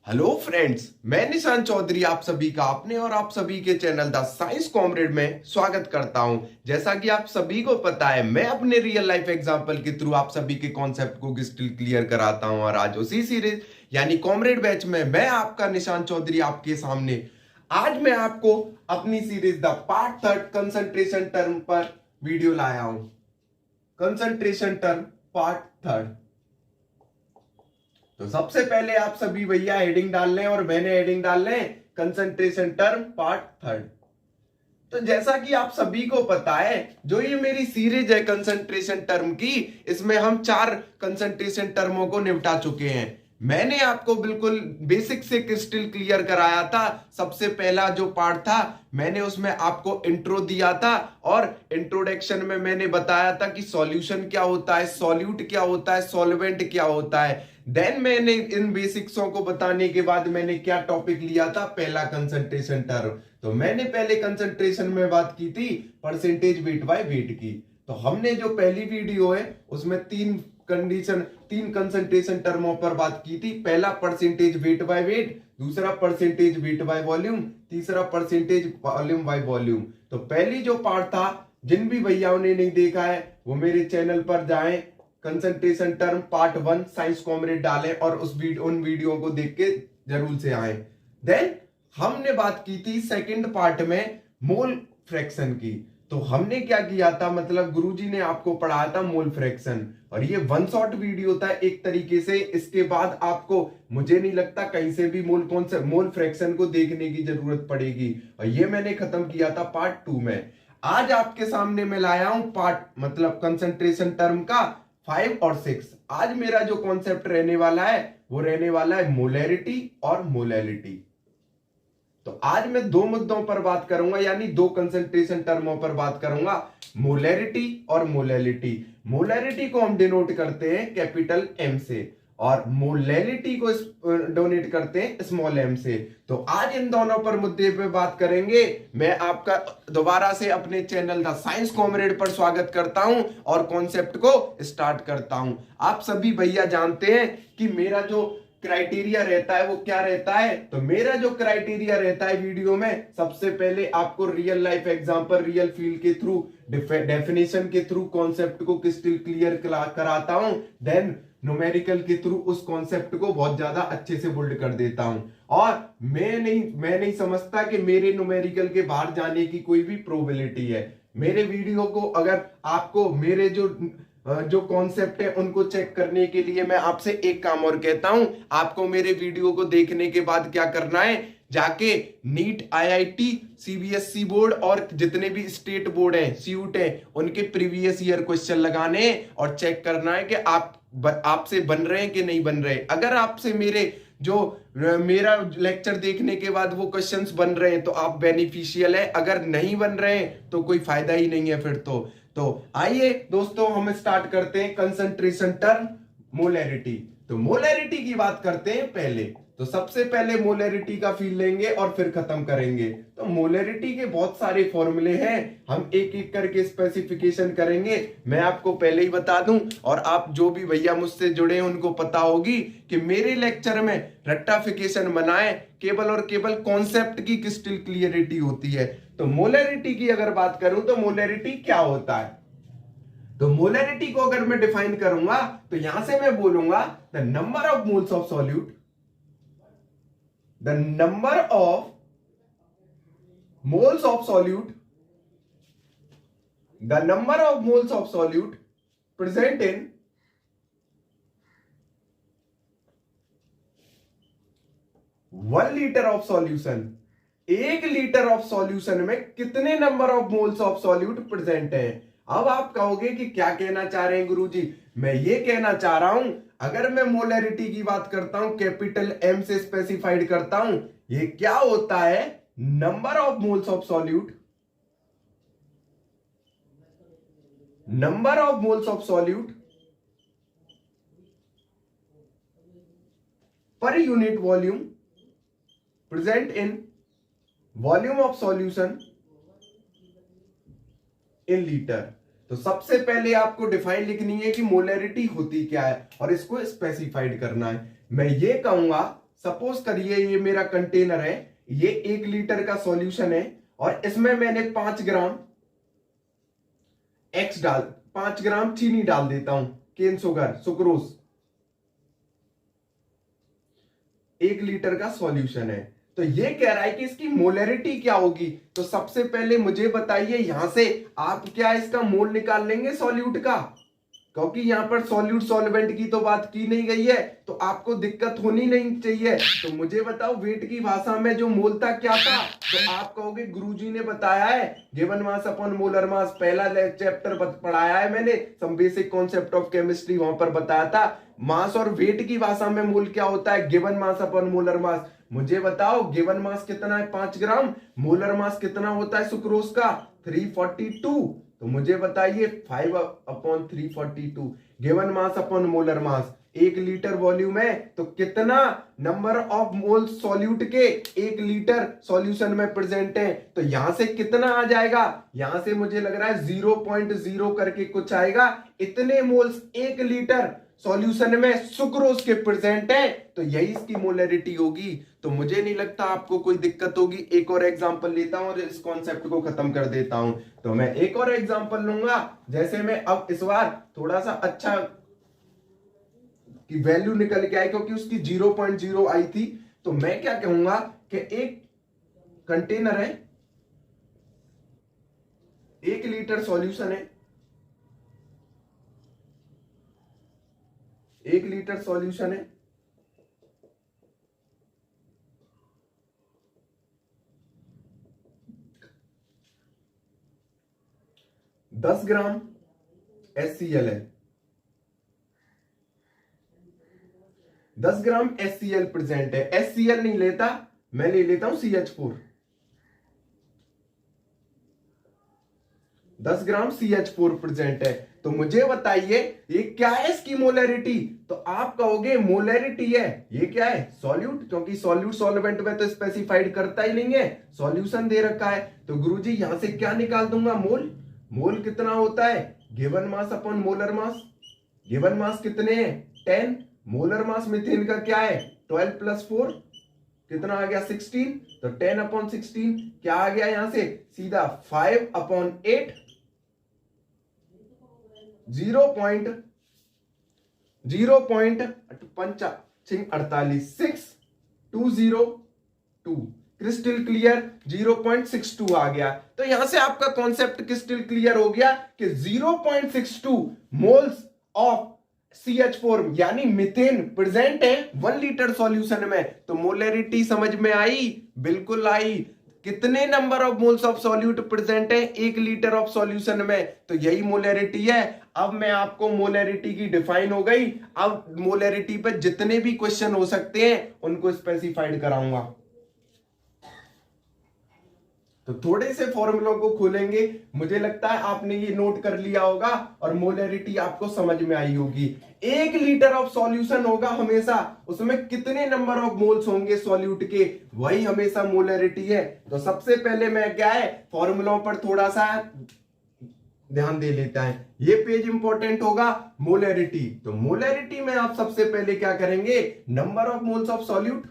Hello friends, मैं निशांत चौधरी आप सभी का अपने और आप सभी के चैनल द साइंस कॉमरेड में स्वागत करता हूं। जैसा कि आप सभी को पता है, मैं अपने रियल लाइफ एग्जांपल के थ्रू आप सभी के कॉन्सेप्ट को क्रिस्टल क्लियर कराता हूं और आज उसी सीरीज यानी कॉमरेड बैच में मैं आपका निशांत चौधरी आपके सामने आज मैं आपको अपनी series the part third concentration term पर वीडियो लाया हूं। Concentration term part third. तो सबसे पहले आप सभी भैया हेडिंग डाल लें और मैंने हेडिंग डाल लें कंसंट्रेशन टर्म पार्ट थर्ड। तो जैसा कि आप सभी को पता है, जो ये मेरी सीरीज है कंसंट्रेशन टर्म की, इसमें हम 4 कंसंट्रेशन टर्मों को निपटा चुके हैं। मैंने आपको बिल्कुल बेसिक से क्रिस्टल क्लियर कराया था। सबसे पहला जो पार्ट था, मैंने उसमें आपको इंट्रो दिया था और इंट्रोडक्शन में मैंने बताया था कि सॉल्यूशन क्या होता है, सॉल्यूट क्या होता है, सॉल्वेंट क्या होता है। देन मैंने इन बेसिक्सों को बताने के बाद मैंने क्या टॉपिक लिया था, पहला कंसंट्रेशन टर्म। तो मैंने पहले कंसंट्रेशन में बात की थी परसेंटेज वेट बाय वेट की। तो हमने जो पहली वीडियो है उसमें तीन कंसंट्रेशन टर्मों पर बात की थी। पहला परसेंटेज वेट बाय वेट, दूसरा परसेंटेज वेट बाय वॉल्यूम, तीसरा परसेंटेज वॉल्यूम बाय वॉल्यूम। तो पहली जो पार्ट था, जिन भी भैयाओं ने नहीं देखा है वो मेरे चैनल पर जाएं, concentration term part 1 science comrade डालें और उन वीडियो को देख के जरूर से आए। देन हमने बात की थी सेकंड पार्ट में मोल फ्रैक्शन की। तो हमने क्या किया था, मतलब गुरुजी ने आपको पढ़ाया था मोल फ्रैक्शन, और ये वन शॉट वीडियो था एक तरीके से। इसके बाद आपको मुझे नहीं लगता कहीं से भी मोल फ्रैक्शन को देखने की जरूरत पड़ेगी, और ये मैंने खत्म किया था पार्ट 2 में। आज आपके सामने मैं लाया हूं पार्ट मतलब कंसंट्रेशन टर्म का 5 और 6। आज मेरा जो कॉन्सेप्ट रहने वाला है वो रहने वाला है मोलैरिटी और मोलैलिटी। तो आज मैं दो मुद्दों पर बात करूंगा, यानी दो कंसंट्रेशन टर्मों पर बात करूंगा, मोलैरिटी और मोलैलिटी। मोलैरिटी को हम डिनोट करते हैं कैपिटल एम से और मोलैलिटी को डोनेट करते हैं स्मॉल एम से। तो आज इन दोनों पर मुद्दे पे बात करेंगे। मैं आपका दोबारा से अपने चैनल द साइंस कॉमरेड पर स्वागत करता हूं और कॉन्सेप्ट को स्टार्ट करता हूं। आप सभी भैया जानते हैं कि मेरा जो क्राइटेरिया रहता है वो क्या रहता है। तो मेरा जो क्राइटेरिया रहता है वीडियो में, सबसे पहले आपको real life example, real field के थ्रू, डेफिनेशन के थ्रू कॉन्सेप्ट को क्रिस्टल क्लियर कराता हूं। देन न्यूमेरिकल के थ्रू उस कॉन्सेप्ट को बहुत ज्यादा अच्छे से बिल्ड कर देता हूं। और मैं नहीं समझता कि मेरे न्यूमेरिकल के बाहर जाने की कोई भी प्रोबेबिलिटी है। मेरे वीडियो को अगर आपको मेरे जो कॉन्सेप्ट है उनको चेक करने के लिए मैं आपसे एक काम और कहता हूं, आपको मेरे वीडियो को देखने के बाद क्या करना है, जाके नीट, आईआईटी, सीबीएसई बोर्ड और जितने भी स्टेट बोर्ड हैं, सीयूट हैं, उनके प्रीवियस ईयर क्वेश्चन लगाने और चेक करना है कि आपसे बन रहे हैं कि नहीं बन रहे। अगर आपसे मेरा लेक्चर देखने के बाद वो क्वेश्चंस बन रहे हैं तो आप बेनिफिशियल है, अगर नहीं बन रहे हैं तो कोई फायदा ही नहीं है फिर तो आइए दोस्तों हम स्टार्ट करते हैं कंसंट्रेशन टर्म मोलैरिटी। तो मोलैरिटी की बात करते हैं पहले। तो सबसे पहले मोलैरिटी का फील लेंगे और फिर खत्म करेंगे। तो मोलैरिटी के बहुत सारे फॉर्मूले हैं, हम एक एक करके स्पेसिफिकेशन करेंगे। मैं आपको पहले ही बता दूं, और आप जो भी भैया मुझसे जुड़े हैं उनको पता होगी कि मेरे लेक्चर में रट्टाफिकेशन बनाए केवल और केवल कॉन्सेप्ट की क्रिस्टल क्लियरिटी होती है। तो मोलैरिटी की अगर बात करूं तो मोलैरिटी क्या होता है, तो मोलैरिटी को अगर मैं डिफाइन करूंगा तो यहां से मैं बोलूंगा the number of moles of solute, the number of moles of solute, the number of moles of solute present in 1 litre of solution. 1 litre of solution में कितने number of moles of solute present है। अब आप कहोगे कि क्या कहना चाह रहे हैं गुरुजी, मैं ये कहना चाह रहा हूं, अगर मैं मोलैरिटी की बात करता हूं, कैपिटल एम से स्पेसिफाइड करता हूं, ये क्या होता है, number of moles of solute, number of moles of solute पर unit volume present in volume of solution in litre. तो सबसे पहले आपको डिफाइन लिखनी है कि मोलैरिटी होती क्या है और इसको स्पेसिफाइड करना है। मैं ये कहूंगा सपोज करिए ये मेरा कंटेनर है, ये 1 लीटर का सॉल्यूशन है और इसमें मैंने 5 ग्राम 5 ग्राम चीनी डाल देता हूं, केन शुगर, सुक्रोज। 1 लीटर का सॉल्यूशन है, तो ये कह रहा है कि इसकी मोलरिटी क्या होगी। तो सबसे पहले मुझे बताइए, यहां से आप क्या इसका मोल निकाल लेंगे सॉल्यूट का, क्योंकि यहां पर सॉल्यूट सॉल्वेंट की तो बात की नहीं गई है, तो आपको दिक्कत होनी नहीं चाहिए। तो मुझे बताओ वेट की भाषा में जो मोल था क्या था। तो आप कहोगे गुरुजी ने बताया है given mass upon molar mass, पहला चैप्टर पढ़ाया है मैंने, some basic concept of chemistry, वहां पर बताया था मास और वेट की भाषा में मोल क्या होता है, given mass upon molar mass. मुझे बताओ गिवन मास कितना है 5 ग्राम, मोलर मास कितना होता है सुक्रोज का 342। तो मुझे बताइए 5/342 गिवन मास अपॉन मोलर मास। 1 लीटर वॉल्यूम है तो कितना नंबर ऑफ मोल सॉल्यूट के 1 लीटर सॉल्यूशन में प्रेजेंट है। तो यहां से कितना आ जाएगा, यहां से मुझे लग रहा है 0.0 करके कुछ आएगा। इतने मोल्स 1 लीटर सॉल्यूशन में सुक्रोज के प्रेजेंट है, तो यही इसकी मोलरिटी होगी। तो मुझे नहीं लगता आपको कोई दिक्कत होगी। एक और एग्जांपल लेता हूं और इस कॉन्सेप्ट को खत्म कर देता हूं। तो मैं एक और एग्जांपल लूंगा, जैसे मैं अब इस बार थोड़ा सा अच्छा की वैल्यू निकल के आई, क्योंकि उसकी 0.0 आई थी। तो मैं क्या कहूंगा कि एक कंटेनर है, 1 लीटर सॉल्यूशन है, 1 लीटर सॉल्यूशन है, 10 ग्राम HCl है, 10 ग्राम HCl प्रेजेंट है। HCl नहीं लेता, मैं ले लेता हूं CH4, 10 ग्राम CH4 प्रेजेंट है। तो मुझे बताइए ये क्या है इसकी मोलरिटी। तो आप कहोगे मोलरिटी है, ये क्या है सॉल्यूट, क्योंकि सॉल्यूट सॉल्वेंट में तो स्पेसिफाइड करता ही नहीं है, सॉल्यूशन दे रखा है। तो गुरुजी यहां से क्या निकाल दूंगा, मोल। मोल कितना होता है गिवन मास अपॉन मोलर मास। गिवन मास कितने हैं 10, मोलर मास मीथेन का क्या है 12 + 4 कितना आ गया 16। तो 10/16 क्या आ गया यहां से सीधा 5/8, 0.6 क्रिस्टल क्लियर 0.62 आ गया। तो यहां से आपका कॉन्सेप्ट क्रिस्टल क्लियर हो गया कि 0.62 मोल्स ऑफ CH4 यानी मीथेन प्रेजेंट है 1 लीटर सॉल्यूशन में। तो मोलरिटी समझ में आई, बिल्कुल आई। कितने number of moles of solute present है 1 लीटर ऑफ सॉल्यूशन में, तो यही मोलरिटी है। अब मैं आपको मोलरिटी की डिफाइन हो गई, अब मोलरिटी पे जितने भी क्वेश्चन हो सकते हैं उनको स्पेसिफाइड कराऊंगा। तो थोड़े से फॉर्मूलों को खोलेंगे, मुझे लगता है आपने ये नोट कर लिया होगा और मोलरिटी आपको समझ में आई होगी। 1 लीटर ऑफ सॉल्यूशन होगा हमेशा, उसमें कितने नंबर ऑफ मोल्स होंगे सॉल्यूट के, वही हमेशा मोलरिटी है। तो सबसे पहले मैं क्या है फॉर्मूलों पर थोड़ा सा ध्यान दे लेता है। ये पेज इंपॉर्टेंट होगा मोलरिटी। तो मोलरिटी में आप सबसे पहले क्या करेंगे, number of moles of solute,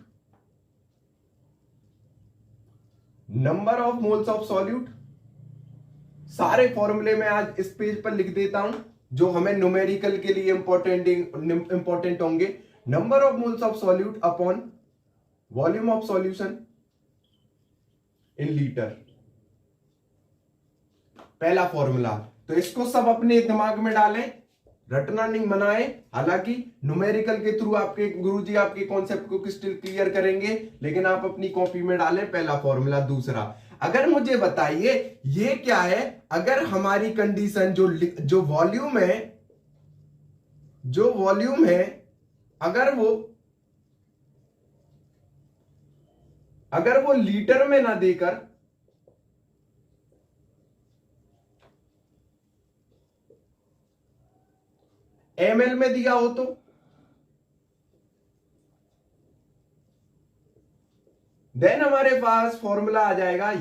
number of moles of solute, सारे फॉर्मूले में आज इस पेज पर लिख देता हूं जो हमें न्यूमेरिकल के लिए इंपॉर्टेंट होंगे। Number of moles of solute upon volume of solution in litre, पहला फॉर्मूला। तो इसको सब अपने दिमाग में डालें, रटना नहीं मनाए। हालांकि न्यूमेरिकल के थ्रू आपके गुरुजी आपके कॉन्सेप्ट को क्रिस्टल क्लियर करेंगे, लेकिन आप अपनी कॉपी में डालें पहला फॉर्मूला। दूसरा, अगर मुझे बताइए ये क्या है, अगर हमारी कंडीशन जो वॉल्यूम है अगर वो लीटर में ना देकर ml में दिया हो, तो देन हमारे पास फॉर्मूला आ जाएगा।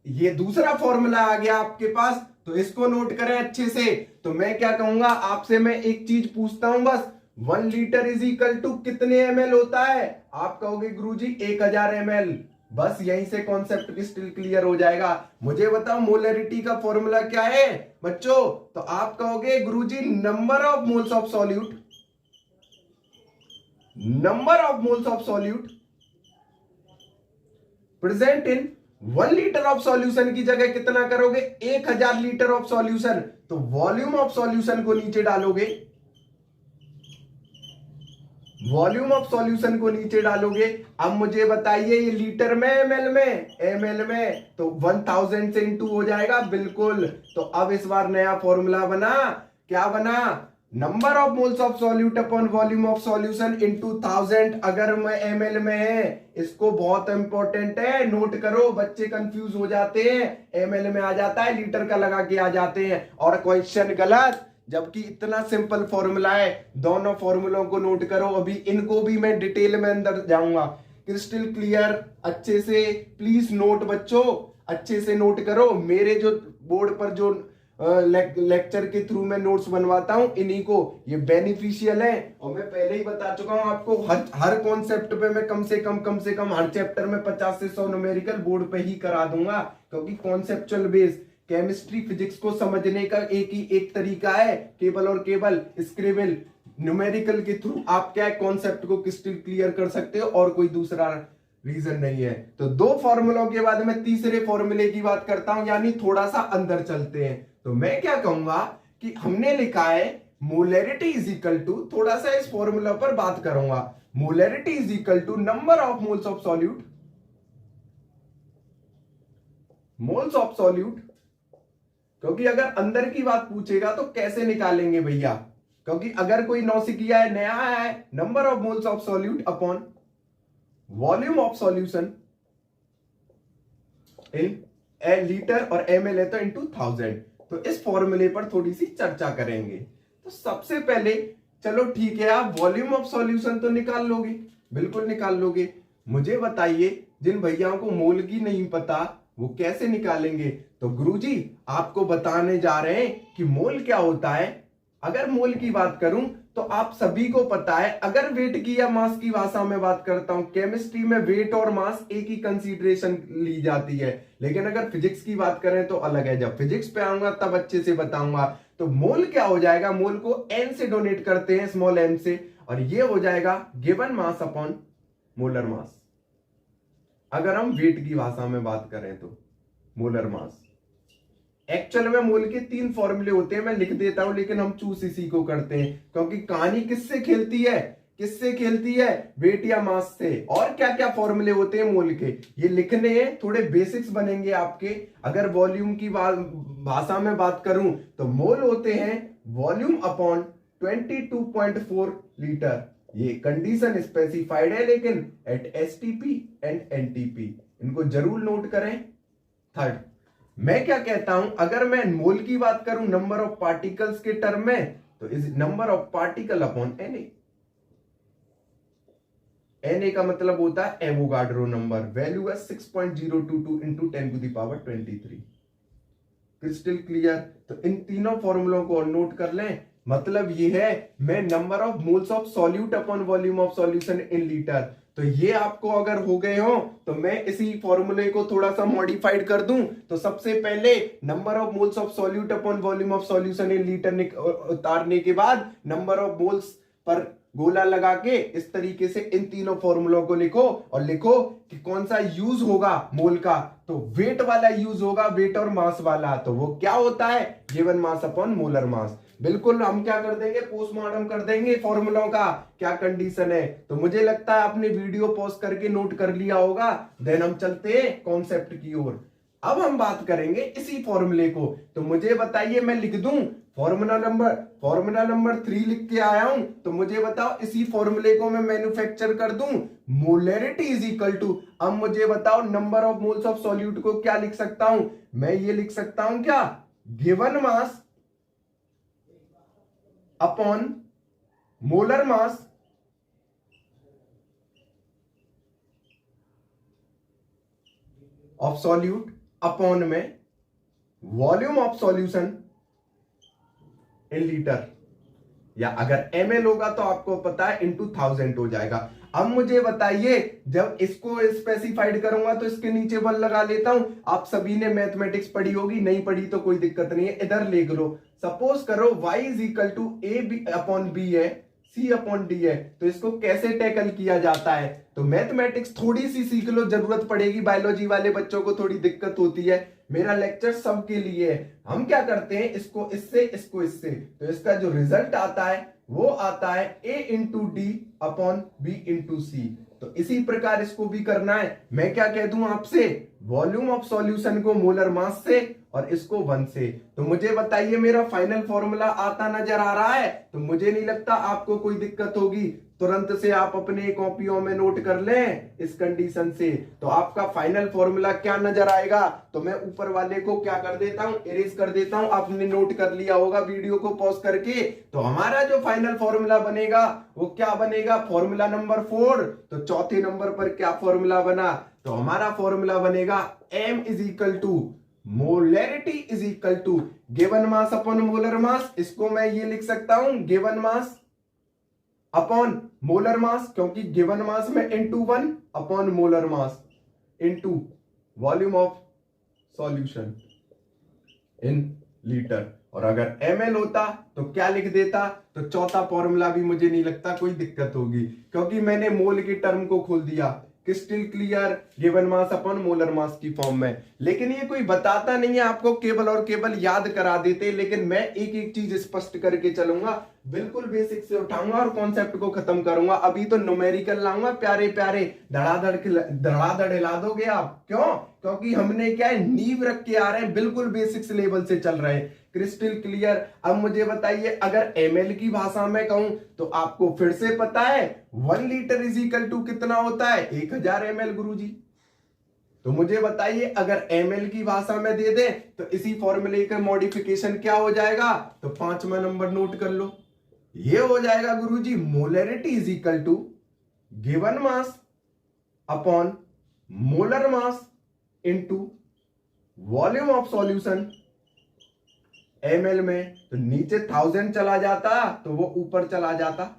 ये दूसरा फॉर्मूला आ गया आपके पास, तो इसको नोट करें अच्छे से। तो मैं क्या कहूंगा आपसे, मैं एक चीज पूछता हूं बस, 1 लीटर इज इक्वल टू कितने ml होता है? आप कहोगे गुरुजी 1000 ml। बस यहीं से कॉन्सेप्ट क्रिस्टल क्लियर हो जाएगा। मुझे बताओ मोलरिटी का फॉर्मूला क्या है बच्चों? तो आप कहोगे गुरुजी number of moles of solute, number of moles of solute present in 1 litre of solution की जगह कितना करोगे? 1000 लीटर ऑफ सॉल्यूशन। तो वॉल्यूम ऑफ सॉल्यूशन को नीचे डालोगे, वॉल्यूम ऑफ सॉल्यूशन को नीचे डालोगे। अब मुझे बताइए ये लीटर में एमएल में? एमएल में। तो 1000 से इंटू हो जाएगा, बिल्कुल। तो अब इस बार नया फॉर्मूला बना, क्या बना? Number of moles of solute upon volume of solution into 1000। अगर मैं एमएल में है, इसको बहुत इंपॉर्टेंट है, नोट करो, बच्चे कंफ्यूज हो जाते हैं। एमएल में आ जाता है, लीटर का लगा के आ जाते हैं और क्वेश्चन गलत, जबकि इतना सिंपल फॉर्मूला है। दोनों फॉर्मूलों को नोट करो, अभी इनको भी मैं डिटेल में अंदर जाऊंगा। क्रिस्टल क्लियर, अच्छे से प्लीज नोट बच्चों, अच्छे से नोट करो। मेरे जो बोर्ड पर जो लेक्चर के थ्रू मैं नोट्स बनवाता हूं, इन्हीं को ये बेनिफिशियल है। और मैं पहले ही बता चुका हूं आपको, हर कॉन्सेप्ट पे मैं कम से कम हर चैप्टर में 50 से 100 न्यूमेरिकल बोर्ड पे ही करा दूंगा, क्योंकि कॉन्सेप्चुअल बेस केमिस्ट्री फिजिक्स को समझने का एक तरीका है, केवल और केवल स्क्रिबल न्यूमेरिकल के थ्रू आप क्या कॉन्सेप्ट को क्रिस्टल क्लियर कर सकते हो, और कोई दूसरा रीजन नहीं है। तो 2 फॉर्मूलों के बाद मैं तीसरे फॉर्मूले की बात करता हूं, यानी थोड़ा सा अंदर चलते हैं। तो मैं क्या कहूंगा कि हमने लिखा है मोलरिटी इज इक्वल टू, थोड़ा सा इस फॉर्मूला पर बात करूंगा, molarity is equal to number of moles of solute, moles of solute. क्योंकि अगर अंदर की बात पूछेगा तो कैसे निकालेंगे भैया? क्योंकि अगर कोई नौसिखिया है, नया है, number of moles of solute upon volume of solution in A litre और एमएल है तो इनटू 1000। तो इस फॉर्मूले पर थोड़ी सी चर्चा करेंगे। तो सबसे पहले चलो ठीक है, आप वॉल्यूम ऑफ सॉल्यूशन तो निकाल लोगे, बिल्कुल निकाल लोगे। मुझे बताइए जिन भैयाओं को मोल की नहीं पता वो कैसे निकालेंगे? तो गुरुजी आपको बताने जा रहे हैं कि मोल क्या होता है। अगर मोल की बात करूं तो आप सभी को पता है, अगर वेट की या मास की भाषा में बात करता हूं, केमिस्ट्री में वेट और मास एक ही कंसीडरेशन ली जाती है, लेकिन अगर फिजिक्स की बात करें तो अलग है। जब फिजिक्स पे आऊंगा तब अच्छे से बताऊंगा। तो मोल क्या हो जाएगा? मोल को एन से डोनेट करते हैं, स्मॉल एन से, और ये हो जाएगा गिवन मास अपॉन मोलर मास। अगर हम वेट की भाषा में बात करें तो मोलर मास। एक्चुअल में मोल के 3 फॉर्मूले होते हैं, मैं लिख देता हूं, लेकिन हम चूज इसी को करते हैं, क्योंकि कहानी किससे खेलती है? किससे खेलती है? वेट या मास से। और क्या क्या फॉर्मूले होते हैं मोल के, ये लिखने हैं, थोड़े बेसिक्स बनेंगे आपके। अगर वॉल्यूम की भाषा में बात करूं तो मोल होते हैं वॉल्यूम अपॉन 22.4 लीटर। ये कंडीशन स्पेसिफाइड है, लेकिन एट एसटीपी एंड एनटीपी, इनको जरूर नोट करें। थर्ड, मैं क्या कहता हूं, अगर मैं मोल की बात करूं नंबर ऑफ पार्टिकल्स के टर्म में, तो is number of particle upon NA. NA का मतलब होता है एवोगाड्रो नंबर, वैल्यू है 6.022 इंटू 10⁻23। Crystal clear? तो इन तीनों फॉर्मूलों को नोट कर लें। मतलब ये है, मैं number of moles of solute upon volume of solution in litre. तो ये आपको अगर हो गए हो तो मैं इसी फॉर्मूले को थोड़ा सा मॉडिफाइड कर दूं। तो सबसे पहले number of moles of solute upon volume of solution in litre उतारने के बाद नंबर ऑफ मोल्स पर गोला लगा के इस तरीके से इन तीनों फॉर्मूलों को लिखो, और लिखो कि कौन सा यूज होगा मोल का। तो वेट वाला यूज होगा, वेट और मास वाला। तो वो क्या होता है? गिवन मास अपॉन मोलर मास। बिल्कुल हम क्या कर देंगे, पोस्टमार्टम कर देंगे फॉर्मूलों का, क्या कंडीशन है। तो मुझे लगता है आपने वीडियो पॉज करके नोट कर लिया होगा। देन हम चलते हैं कॉन्सेप्ट की ओर। अब हम बात करेंगे इसी फॉर्मूले को। तो मुझे बताइए, मैं लिख दूं फॉर्मूला नंबर 3 लिख के आया हूं। तो मुझे बताओ इसी फॉर्मूले को मैं मैन्युफैक्चर कर दूं, मोलरिटी इज इक्वल टू। अब मुझे बताओ number of moles of solute को क्या लिख सकता हूं? मैं ये लिख सकता हूं क्या, given mass upon molar mass of solute upon में volume of solution in litre. या अगर ml होगा तो आपको पता है इंटू 1000 हो जाएगा। अब मुझे बताइए, जब इसको स्पेसिफाइड करूंगा तो इसके नीचे 1 लगा लेता हूं। आप सभी ने मैथमेटिक्स पढ़ी होगी, नहीं पढ़ी तो कोई दिक्कत नहीं है, इधर लिख लो। सपोज करो y is equal to a upon b है, c अपॉन d है, तो इसको कैसे टैकल किया जाता है? तो मैथमेटिक्स थोड़ी सी सीख लो, जरूरत पड़ेगी, बायोलॉजी वाले बच्चों को थोड़ी दिक्कत होती है। मेरा लेक्चर सबके लिए है। हम क्या करते हैं, इसको इससे, इसको इससे, तो इसका जो रिजल्ट आता है वो आता है a into d upon b into c. तो इसी प्रकार इसको भी करना है। मैं क्या कह दूं आपसे, वॉल्यूम ऑफ सॉल्यूशन को मोलर मास से और इसको 1 से। तो मुझे बताइए मेरा फाइनल फॉर्मूला आता नजर आ रहा है? तो मुझे नहीं लगता आपको कोई दिक्कत होगी, तुरंत से आप अपने कॉपियों में नोट कर लें इस कंडीशन से। तो आपका फाइनल फॉर्मूला क्या नजर आएगा? तो मैं ऊपर वाले को क्या कर देता हूं, इरेज कर देता हूं। आपने नोट कर लिया होगा वीडियो को पॉज करके। तो हमारा जो फाइनल फॉर्मूला बनेगा वो क्या बनेगा, फॉर्मूला नंबर 4। तो चौथे नंबर पर क्या फॉर्मूला बना? तो हमारा फॉर्मूला बनेगा m is equal to molarity is equal to given mass upon molar mass. इसको मैं ये लिख सकता हूं, given mass upon molar mass, क्योंकि गिवन मास में into 1 upon molar mass into volume of solution in litre. और अगर ml होता तो क्या लिख देता? तो चौथा फॉर्मूला भी मुझे नहीं लगता कोई दिक्कत होगी, क्योंकि मैंने मोल की टर्म को खोल दिया, crystal clear, given mass upon molar मास की फॉर्म में। लेकिन ये कोई बताता नहीं है आपको, केवल और केवल याद करा देते। लेकिन मैं एक एक चीज स्पष्ट करके चलूंगा, बिल्कुल बेसिक से उठाऊंगा और कॉन्सेप्ट को खत्म करूंगा। अभी तो न्यूमेरिकल लाऊंगा प्यारे प्यारे, धड़ाधड़ हिला दोगे आप। क्यों? क्योंकि हमने क्या है, नींव रख के आ रहे हैं, बिल्कुल बेसिक्स लेवल से चल रहे हैं, क्रिस्टल क्लियर। अब मुझे बताइए, अगर ml की भाषा में कहूं तो आपको फिर से पता है 1 लीटर इज इक्वल टू कितना होता है, 1000 ml गुरुजी। तो मुझे बताइए, अगर ml की भाषा में दे दें तो इसी फॉर्मूले का मॉडिफिकेशन क्या हो जाएगा? तो 5वां नंबर नोट कर लो, ये हो जाएगा गुरुजी, molarity is equal to given mass upon molar mass into volume of solution ml में। तो नीचे 1000 चला जाता तो वो ऊपर चला जाता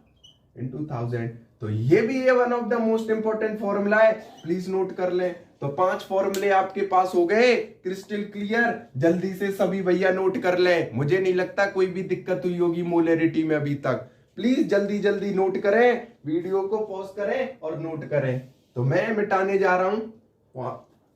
इंटू 1000। तो ये भी ये one of the most important formula है, प्लीज नोट कर लें। तो 5 फॉर्मूले आपके पास हो गए, क्रिस्टल क्लियर। जल्दी से सभी भैया नोट कर लें, मुझे नहीं लगता कोई भी दिक्कत हुई होगी मोलैरिटी में अभी तक। प्लीज जल्दी जल्दी नोट करें, वीडियो को पॉज करें और नोट करें। तो मैं मिटाने जा रहा हूं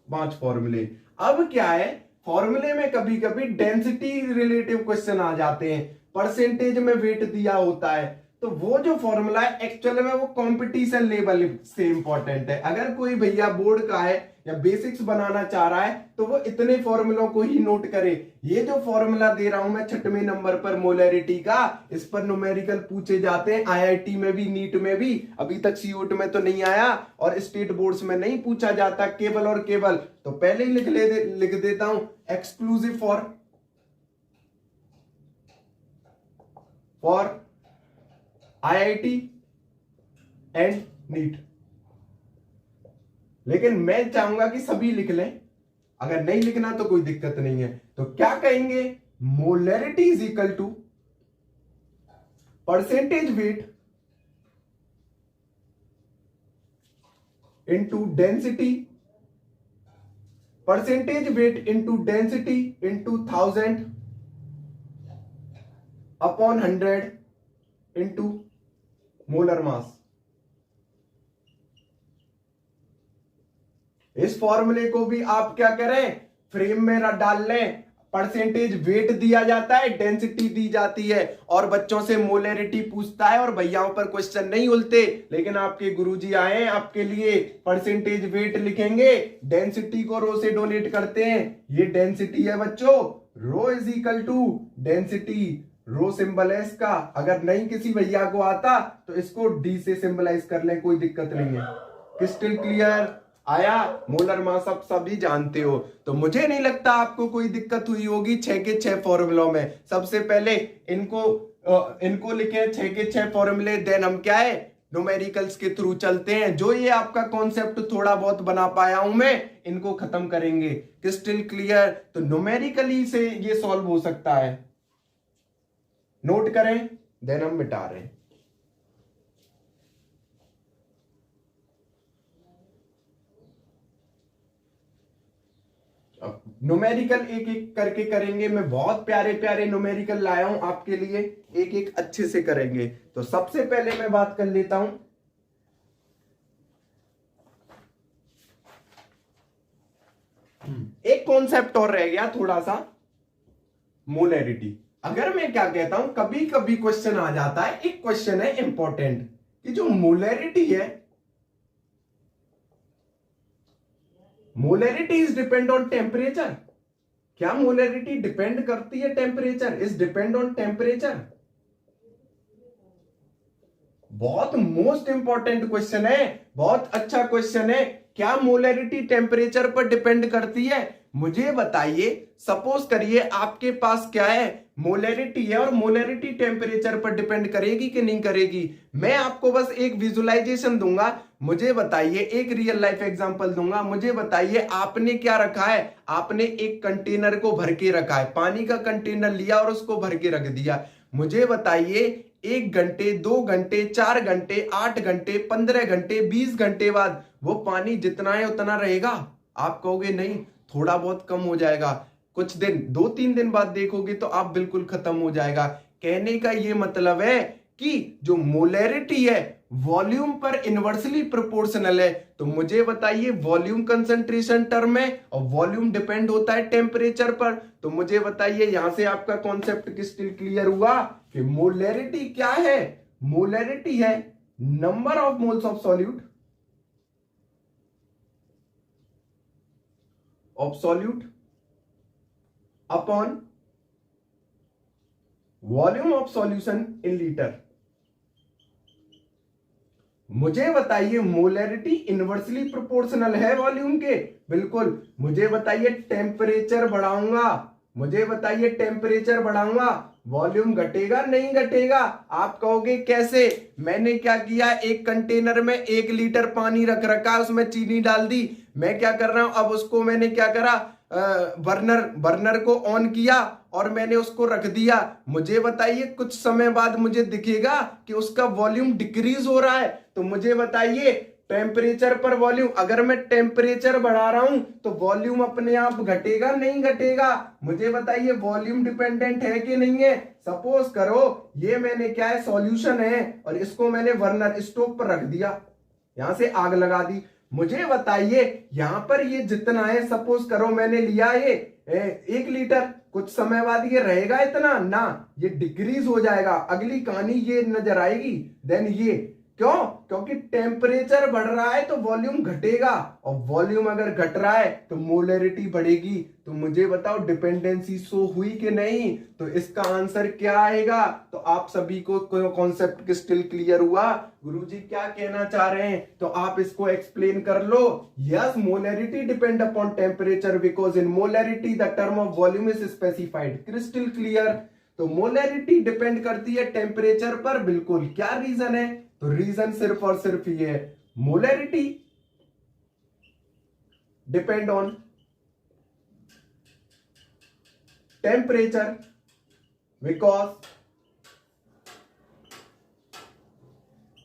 5 फॉर्मूले। अब क्या है, फॉर्मूले में कभी कभी डेंसिटी रिलेटिव क्वेश्चन आ जाते हैं, परसेंटेज में वेट दिया होता है। तो वो जो फॉर्मूला है एक्चुअल में वो कंपटीशन लेवल से इंपॉर्टेंट है। अगर कोई भैया बोर्ड का है या बेसिक्स बनाना चाह रहा है तो वो इतने फॉर्मूलों को ही नोट करे। ये जो फॉर्मूला दे रहा हूं मैं 6वें नंबर पर मोलैरिटी का, इस पर न्यूमेरिकल पूछे जाते हैं, आईआईटी में भी, नीट में भी, अभी तक सीयूट में तो नहीं आया और स्टेट बोर्ड्स में नहीं पूछा जाता, केवल और केवल। तो पहले ही लिख देता हूं, exclusive for IIT and NEET. लेकिन मैं चाहूंगा कि सभी लिख लें, अगर नहीं लिखना तो कोई दिक्कत नहीं है। तो क्या कहेंगे, molarity is equal to percentage weight into density, percentage weight into density into 1000 upon 100 into molar mass. इस फॉर्मूले को भी आप क्या करें, फ्रेम में डाल लें। परसेंटेज वेट दिया जाता है, डेंसिटी दी जाती है, और बच्चों से मोलैरिटी पूछता है और भैयाओं पर क्वेश्चन नहीं उलते। लेकिन आपके गुरुजी आए आपके लिए, परसेंटेज वेट लिखेंगे, डेंसिटी को रो से डोनेट करते हैं। ये डेंसिटी है बच्चों, rho is equal to density, rho symbol है इसका। अगर नहीं किसी भैया को आता तो इसको डी से सिंबलाइज कर लें, कोई दिक्कत नहीं है। क्रिस्टल क्लियर आया? मोलर मास आप सभी जानते हो, तो मुझे नहीं लगता आपको कोई दिक्कत हुई होगी 6 के 6 फॉर्मूलों में। सबसे पहले इनको लिखे 6 के 6 फॉर्मूले, देन हम क्या है न्यूमेरिकल्स के थ्रू चलते हैं। जो ये आपका कॉन्सेप्ट थोड़ा बहुत बना पाया हूं मैं, इनको खत्म करेंगे। Crystal clear? तो न्यूमेरिकली से ये सॉल्व हो सकता है, नोट करें। देन हम मिटा रहे हैं। अब न्यूमेरिकल एक एक करके करेंगे। मैं बहुत प्यारे प्यारे न्यूमेरिकल लाया हूं आपके लिए, एक एक अच्छे से करेंगे। तो सबसे पहले मैं बात कर लेता हूं एक कॉन्सेप्ट और रह गया थोड़ा सा, मोलैरिटी। अगर मैं क्या कहता हूं, कभी कभी क्वेश्चन आ जाता है, एक क्वेश्चन है इंपॉर्टेंट कि जो मोलैरिटी है, molarity is depend on temperature. क्या मोलैरिटी डिपेंड करती है temperature? Is depend on temperature. बहुत मोस्ट इंपॉर्टेंट क्वेश्चन है, बहुत अच्छा क्वेश्चन है। क्या मोलैरिटी टेम्परेचर पर डिपेंड करती है? मुझे बताइए, सपोज करिए आपके पास क्या है, मोलैरिटी है, और मोलैरिटी टेम्परेचर पर डिपेंड करेगी कि नहीं करेगी? मैं आपको बस एक विजुअलाइजेशन दूंगा। मुझे बताइए, एक रियल लाइफ एग्जांपल दूंगा। मुझे बताइए, आपने क्या रखा है? आपने एक कंटेनर को भर के रखा है, पानी का कंटेनर लिया और उसको भर के रख दिया। मुझे बताइए, 1 घंटे, 2 घंटे, 4 घंटे, 8 घंटे, 15 घंटे, 20 घंटे बाद वो पानी जितना है उतना रहेगा? आप कहोगे नहीं, थोड़ा बहुत कम हो जाएगा। कुछ दिन, 2-3 दिन बाद देखोगे तो आप बिल्कुल खत्म हो जाएगा। कहने का ये मतलब है कि जो मोलैरिटी है वॉल्यूम पर इनवर्सली प्रोपोर्शनल है। तो मुझे बताइए, वॉल्यूम कंसंट्रेशन टर्म है और वॉल्यूम डिपेंड होता है टेम्परेचर पर। तो मुझे बताइए, यहां से आपका कॉन्सेप्ट क्रिस्टल क्लियर हुआ कि मोलैरिटी क्या है? मोलैरिटी है number of moles of solute, upon volume of solution in litre. मुझे बताइए, मोलैरिटी इनवर्सली प्रोपोर्शनल है वॉल्यूम के? बिल्कुल। मुझे बताइए, टेम्परेचर बढ़ाऊंगा, मुझे बताइए टेम्परेचर बढ़ाऊंगा, वॉल्यूम घटेगा नहीं घटेगा? आप कहोगे कैसे? मैंने क्या किया, एक कंटेनर में 1 लीटर पानी रख रखा, उसमें चीनी डाल दी। मैं क्या कर रहा हूं, अब उसको मैंने क्या करा, बर्नर को ऑन किया और मैंने उसको रख दिया। मुझे बताइए, कुछ समय बाद मुझे दिखेगा कि उसका वॉल्यूम डिक्रीज हो रहा है। तो मुझे बताइए, टेम्परेचर पर वॉल्यूम, अगर मैं टेम्परेचर बढ़ा रहा हूं तो वॉल्यूम अपने आप घटेगा नहीं घटेगा? मुझे बताइए, वॉल्यूम डिपेंडेंट है कि नहीं है? सपोज करो ये मैंने क्या है, सॉल्यूशन है, और इसको मैंने बर्नर स्टोव पर रख दिया, यहां से आग लगा दी। मुझे बताइए, यहां पर ये जितना है, सपोज करो मैंने लिया ये 1 लीटर, कुछ समय बाद ये रहेगा इतना ना, ये डिक्रीज हो जाएगा। अगली कहानी ये नजर आएगी। देन ये क्यों? क्योंकि टेम्परेचर बढ़ रहा है तो वॉल्यूम घटेगा, और वॉल्यूम अगर घट रहा है तो मोलैरिटी बढ़ेगी। तो मुझे बताओ, डिपेंडेंसी शो हुई कि नहीं? तो इसका आंसर क्या आएगा? तो आप सभी को कॉन्सेप्ट क्रिस्टल क्लियर हुआ? गुरुजी क्या कहना चाह रहे हैं तो आप इसको एक्सप्लेन कर लो। Yes, molarity depend upon temperature because in molarity the term of volume is specified. Crystal clear? तो मोलैरिटी डिपेंड करती है टेम्परेचर पर, बिल्कुल। क्या रीजन है? तो रीजन सिर्फ और सिर्फ ये है, molarity depend on temperature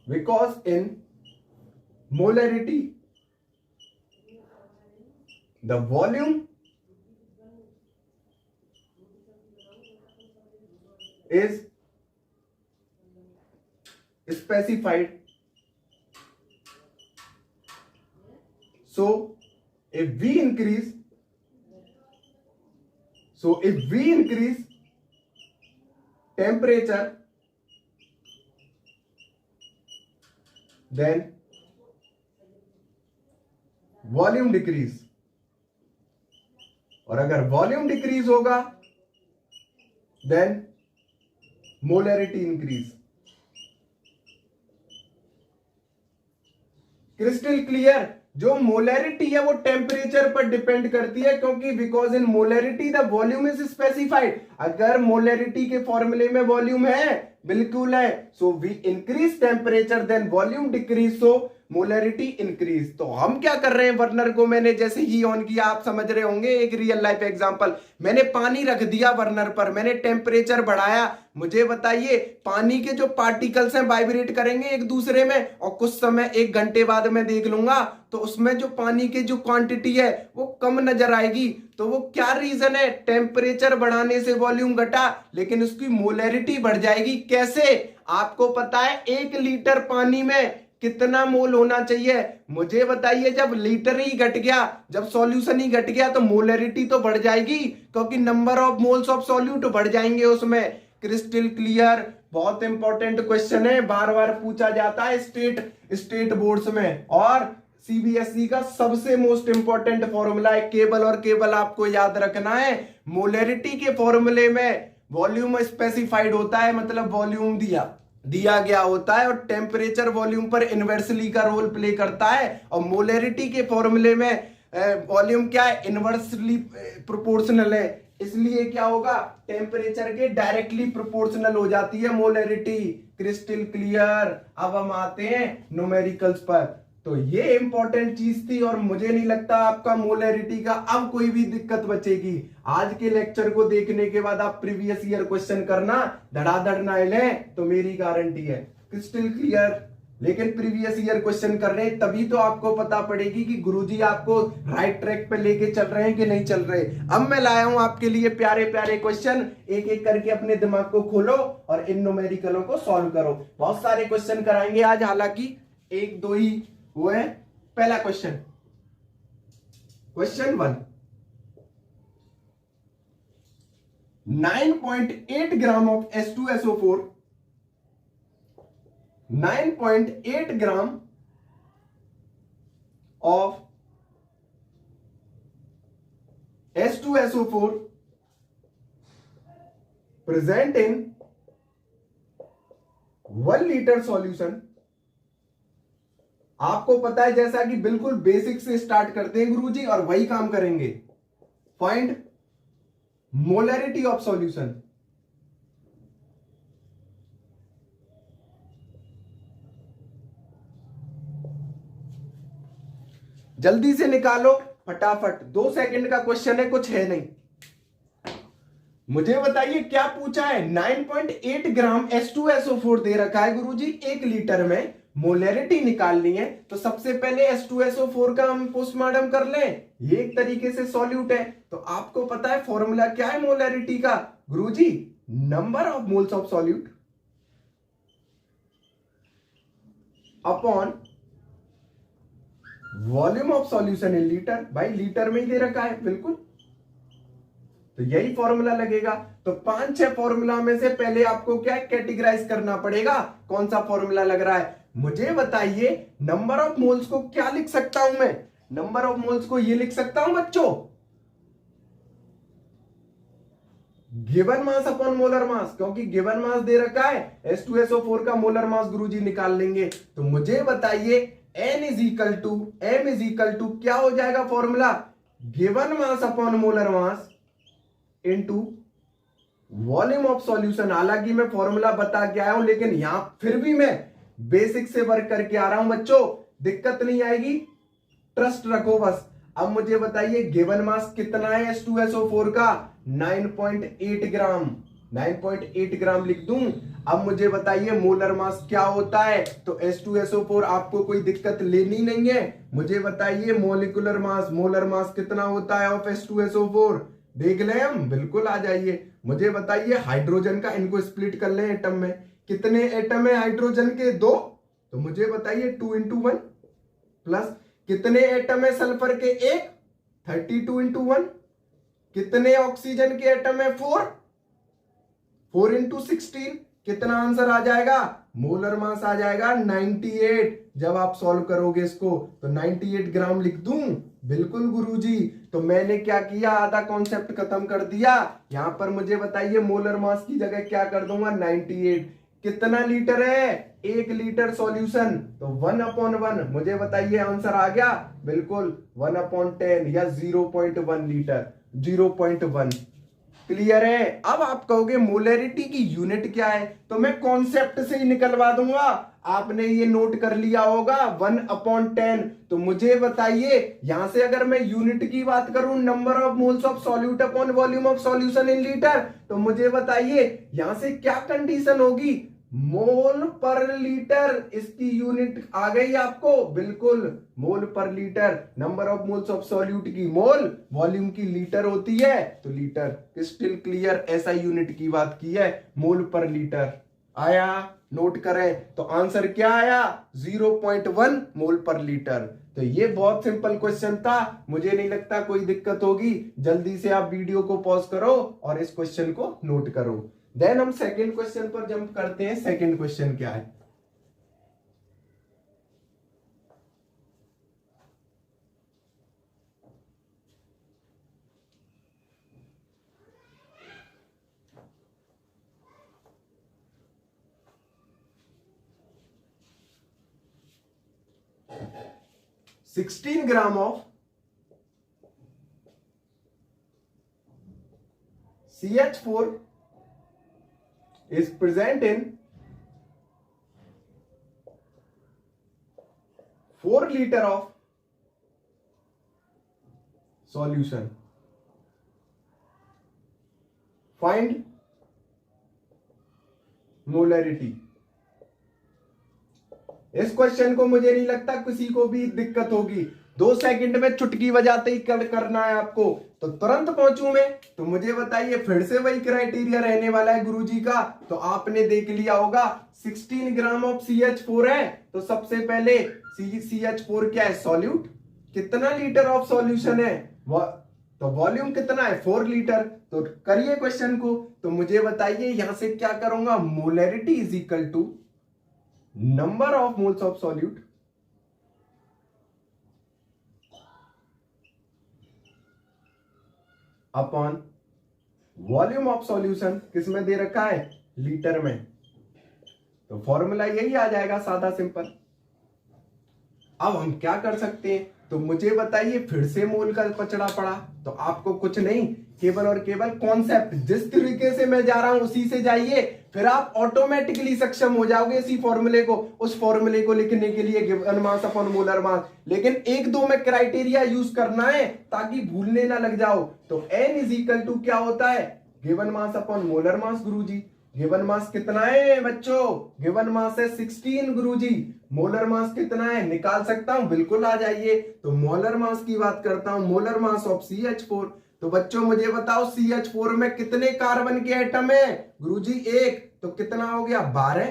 because in molarity the volume is specified. So if we increase temperature, then volume decrease, और अगर वॉल्यूम डिक्रीज होगा then molarity increase. Crystal clear? जो मोलैरिटी है वो टेम्परेचर पर डिपेंड करती है, क्योंकि because in molarity the volume is specified. अगर मोलैरिटी के फॉर्मूले में वॉल्यूम है, बिल्कुल है, so we increase temperature then volume decrease, so molarity increase. तो हम क्या कर रहे हैं, बर्नर को मैंने जैसे ही ऑन किया, आप समझ रहे होंगे, एक रियल लाइफ एग्जांपल, मैंने पानी रख दिया बर्नर पर, मैंने टेम्परेचर बढ़ाया, मुझे बताइए पानी के जो पार्टिकल्स हैं वाइब्रेट करेंगे एक दूसरे में, और कुछ समय 1 घंटे बाद मैं देख लूंगा तो उसमें जो पानी की जो क्वांटिटी है वो कम नजर आएगी। तो वो क्या रीजन है, टेम्परेचर बढ़ाने से वॉल्यूम घटा लेकिन उसकी मोलैरिटी बढ़ जाएगी। कैसे, आपको पता है 1 लीटर पानी में कितना मोल होना चाहिए, मुझे बताइए। जब लीटर ही घट गया, जब सॉल्यूशन ही घट गया तो मोलैरिटी तो बढ़ जाएगी, क्योंकि number of moles of solute बढ़ जाएंगे उसमें। क्रिस्टल क्लियर, बहुत इंपॉर्टेंट क्वेश्चन है, बार बार पूछा जाता है स्टेट बोर्ड्स में, और सीबीएसई का सबसे मोस्ट इंपॉर्टेंट फॉर्मूला है केवल और केवल आपको याद रखना है, मोलैरिटी के फॉर्मूले में वॉल्यूम स्पेसिफाइड होता है, मतलब वॉल्यूम दिया गया होता है, और टेम्परेचर वॉल्यूम पर इनवर्सली का रोल प्ले करता है, और मोलैरिटी के फॉर्मूले में वॉल्यूम क्या है, इनवर्सली प्रोपोर्शनल है, इसलिए क्या होगा, टेम्परेचर के डायरेक्टली प्रोपोर्शनल हो जाती है मोलैरिटी। Crystal clear. अब हम आते हैं न्यूमेरिकल्स पर। तो ये इंपॉर्टेंट चीज थी, और मुझे नहीं लगता आपका मोलैरिटी का अब कोई भी दिक्कत बचेगी। आज के लेक्चर को देखने के बाद आप प्रीवियस ईयर क्वेश्चन करना धड़ाधड़ ना लें तो मेरी गारंटी है। Crystal clear. लेकिन प्रीवियस ईयर क्वेश्चन कर रहे हैं तभी तो आपको पता पड़ेगी कि गुरुजी आपको राइट ट्रैक पे लेके चल रहे हैं कि नहीं चल रहे। अब मैं लाया हूं आपके लिए प्यारे प्यारे क्वेश्चन, एक एक करके अपने दिमाग को खोलो और इन न्यूमेरिकलों को सॉल्व करो। बहुत सारे क्वेश्चन कराएंगे आज, हालांकि 1-2 ही हुए। पहला question, question 1, 9.8 gram of H2SO4, 9.8 gram of H2SO4 present in 1 litre solution. आपको पता है, जैसा कि बिल्कुल बेसिक से स्टार्ट करते हैं गुरुजी और वही काम करेंगे। Find molarity of solution. जल्दी से निकालो फटाफट, 2 सेकंड का क्वेश्चन है, कुछ है नहीं। मुझे बताइए क्या पूछा है, 9.8 ग्राम H2SO4 दे रखा है गुरुजी 1 लीटर में, मोलैरिटी निकालनी है। तो सबसे पहले H2SO4 का हम पोस्टमार्टम कर लें, ये एक तरीके से सॉल्यूट है। तो आपको पता है फॉर्मूला क्या है मोलैरिटी का गुरुजी, number of moles of solute upon volume of solution in litre. भाई लीटर में ही दे रखा है, बिल्कुल, तो यही फॉर्मूला लगेगा। तो 5-6 फॉर्मूला में से पहले आपको क्या कैटेगराइज करना पड़ेगा, कौन सा फॉर्मूला लग रहा है। मुझे बताइए नंबर ऑफ मोल्स को क्या लिख सकता हूं मैं, नंबर ऑफ मोल्स को ये लिख सकता हूं बच्चों, given mass upon molar mass, क्योंकि गिवन मास दे रखा है, H2SO4 का मोलर मास गुरुजी निकाल लेंगे। तो मुझे बताइए m इज इक्वल टू क्या हो जाएगा formula, given mass upon molar mass into volume of solution. हालांकि मैं फॉर्मूला बता के आया हूं, लेकिन यहां फिर भी मैं बेसिक से वर्क करके आ रहा हूं बच्चों, दिक्कत नहीं आएगी, ट्रस्ट रखो बस। अब मुझे बताइए गिवन मास कितना है H2SO4 का, 9.8 ग्राम, 9.8 ग्राम लिख दूं। अब मुझे बताइए मोलर मास क्या होता है, तो H2SO4 आपको कोई दिक्कत लेनी नहीं है। मुझे बताइए मोलिकुलर मास, मोलर मास कितना होता है ऑफ H2SO4, देख लें हम, बिल्कुल आ जाइए। मुझे बताइए हाइड्रोजन का, इनको स्प्लिट कर लें एटम में, कितने एटम है हाइड्रोजन के, 2, तो मुझे बताइए 2 into 1 प्लस कितने एटम है सल्फर के, 1, 32 into 1, कितने ऑक्सीजन के एटम है, 4 into 16, कितना आंसर आ जाएगा, मोलर मास आ जाएगा 98। जब आप सॉल्व करोगे इसको तो 98 ग्राम लिख दूं, बिल्कुल गुरुजी। तो मैंने क्या किया, आधा कॉन्सेप्ट खत्म कर दिया। यहां पर मुझे बताइए मोलर मास की जगह क्या कर दूंगा, 98। कितना लीटर है? 1 लीटर सॉल्यूशन, तो 1/1। मुझे बताइए आंसर आ गया? बिल्कुल 1/10 या 0.1 लीटर, 0.1। क्लियर है? अब आप कहोगे मोलरिटी की यूनिट क्या है, तो मैं कॉन्सेप्ट से ही निकलवा दूंगा। आपने ये नोट कर लिया होगा 1/10। तो मुझे बताइए यहां से अगर मैं यूनिट की बात करूं, number of moles of solute upon volume of solution in litre, तो मुझे बताइए यहां से क्या कंडीशन होगी? मोल पर लीटर, इसकी यूनिट आ गई आपको? बिल्कुल मोल पर litre. Number of moles of solute की मोल, वॉल्यूम की लीटर होती है, तो लीटर। क्रिस्टल क्लियर, ऐसा यूनिट की बात की है, मोल पर लीटर। आया? नोट करें तो आंसर क्या आया? 0.1 मोल पर लीटर। तो ये बहुत सिंपल क्वेश्चन था, मुझे नहीं लगता कोई दिक्कत होगी। जल्दी से आप वीडियो को पॉज करो और इस क्वेश्चन को नोट करो। देन हम सेकंड क्वेश्चन पर जंप करते हैं। सेकंड क्वेश्चन क्या है? Sixteen gram of CH4 is present in 4 liter of solution. Find molarity. इस क्वेश्चन को मुझे नहीं लगता किसी को भी दिक्कत होगी। 2 सेकंड में चुटकी बजाते ही करना है आपको, तो तुरंत पहुंचू मैं। तो मुझे बताइए, फिर से वही क्राइटेरिया रहने वाला है गुरुजी का। तो आपने देख लिया होगा 16 ग्राम ऑफ CH4 है, तो सबसे पहले CH4 क्या है? सॉल्यूट। कितना लीटर ऑफ सॉल्यूशन है? तो वॉल्यूम कितना है? 4 लीटर। तो करिए क्वेश्चन को। तो मुझे बताइए यहां से क्या करूंगा? Molarity is equal to number of moles of solute upon volume of solution. किसमें दे रखा है? लीटर में। तो फॉर्मूला यही आ जाएगा, सादा सिंपल। अब हम क्या कर सकते हैं? तो मुझे बताइए, फिर से मोल का पचड़ा पड़ा, तो आपको कुछ नहीं, केवल और केवल कॉन्सेप्ट जिस तरीके से मैं जा रहा हूं उसी से जाइए, फिर आप ऑटोमेटिकली सक्षम हो जाओगे इसी फॉर्मूले को, उस फॉर्मूले को लिखने के लिए, गिवन मास अपॉन मोलर मास। लेकिन 1-2 में क्राइटेरिया यूज करना है ताकि भूलने ना लग जाओ। तो N इज इक्वल टू क्या होता है? Given mass upon molar mass. गुरुजी गिवन मास कितना है बच्चों? गिवन मास है 16 गुरुजी। मोलर मास कितना है? निकाल सकता हूं, बिल्कुल आ जाइए। तो मोलर मास की बात करता हूं, मोलर मास ऑफ CH4। तो बच्चों मुझे बताओ CH4 में कितने कार्बन के एटम है? गुरुजी 1, तो कितना हो गया? 12।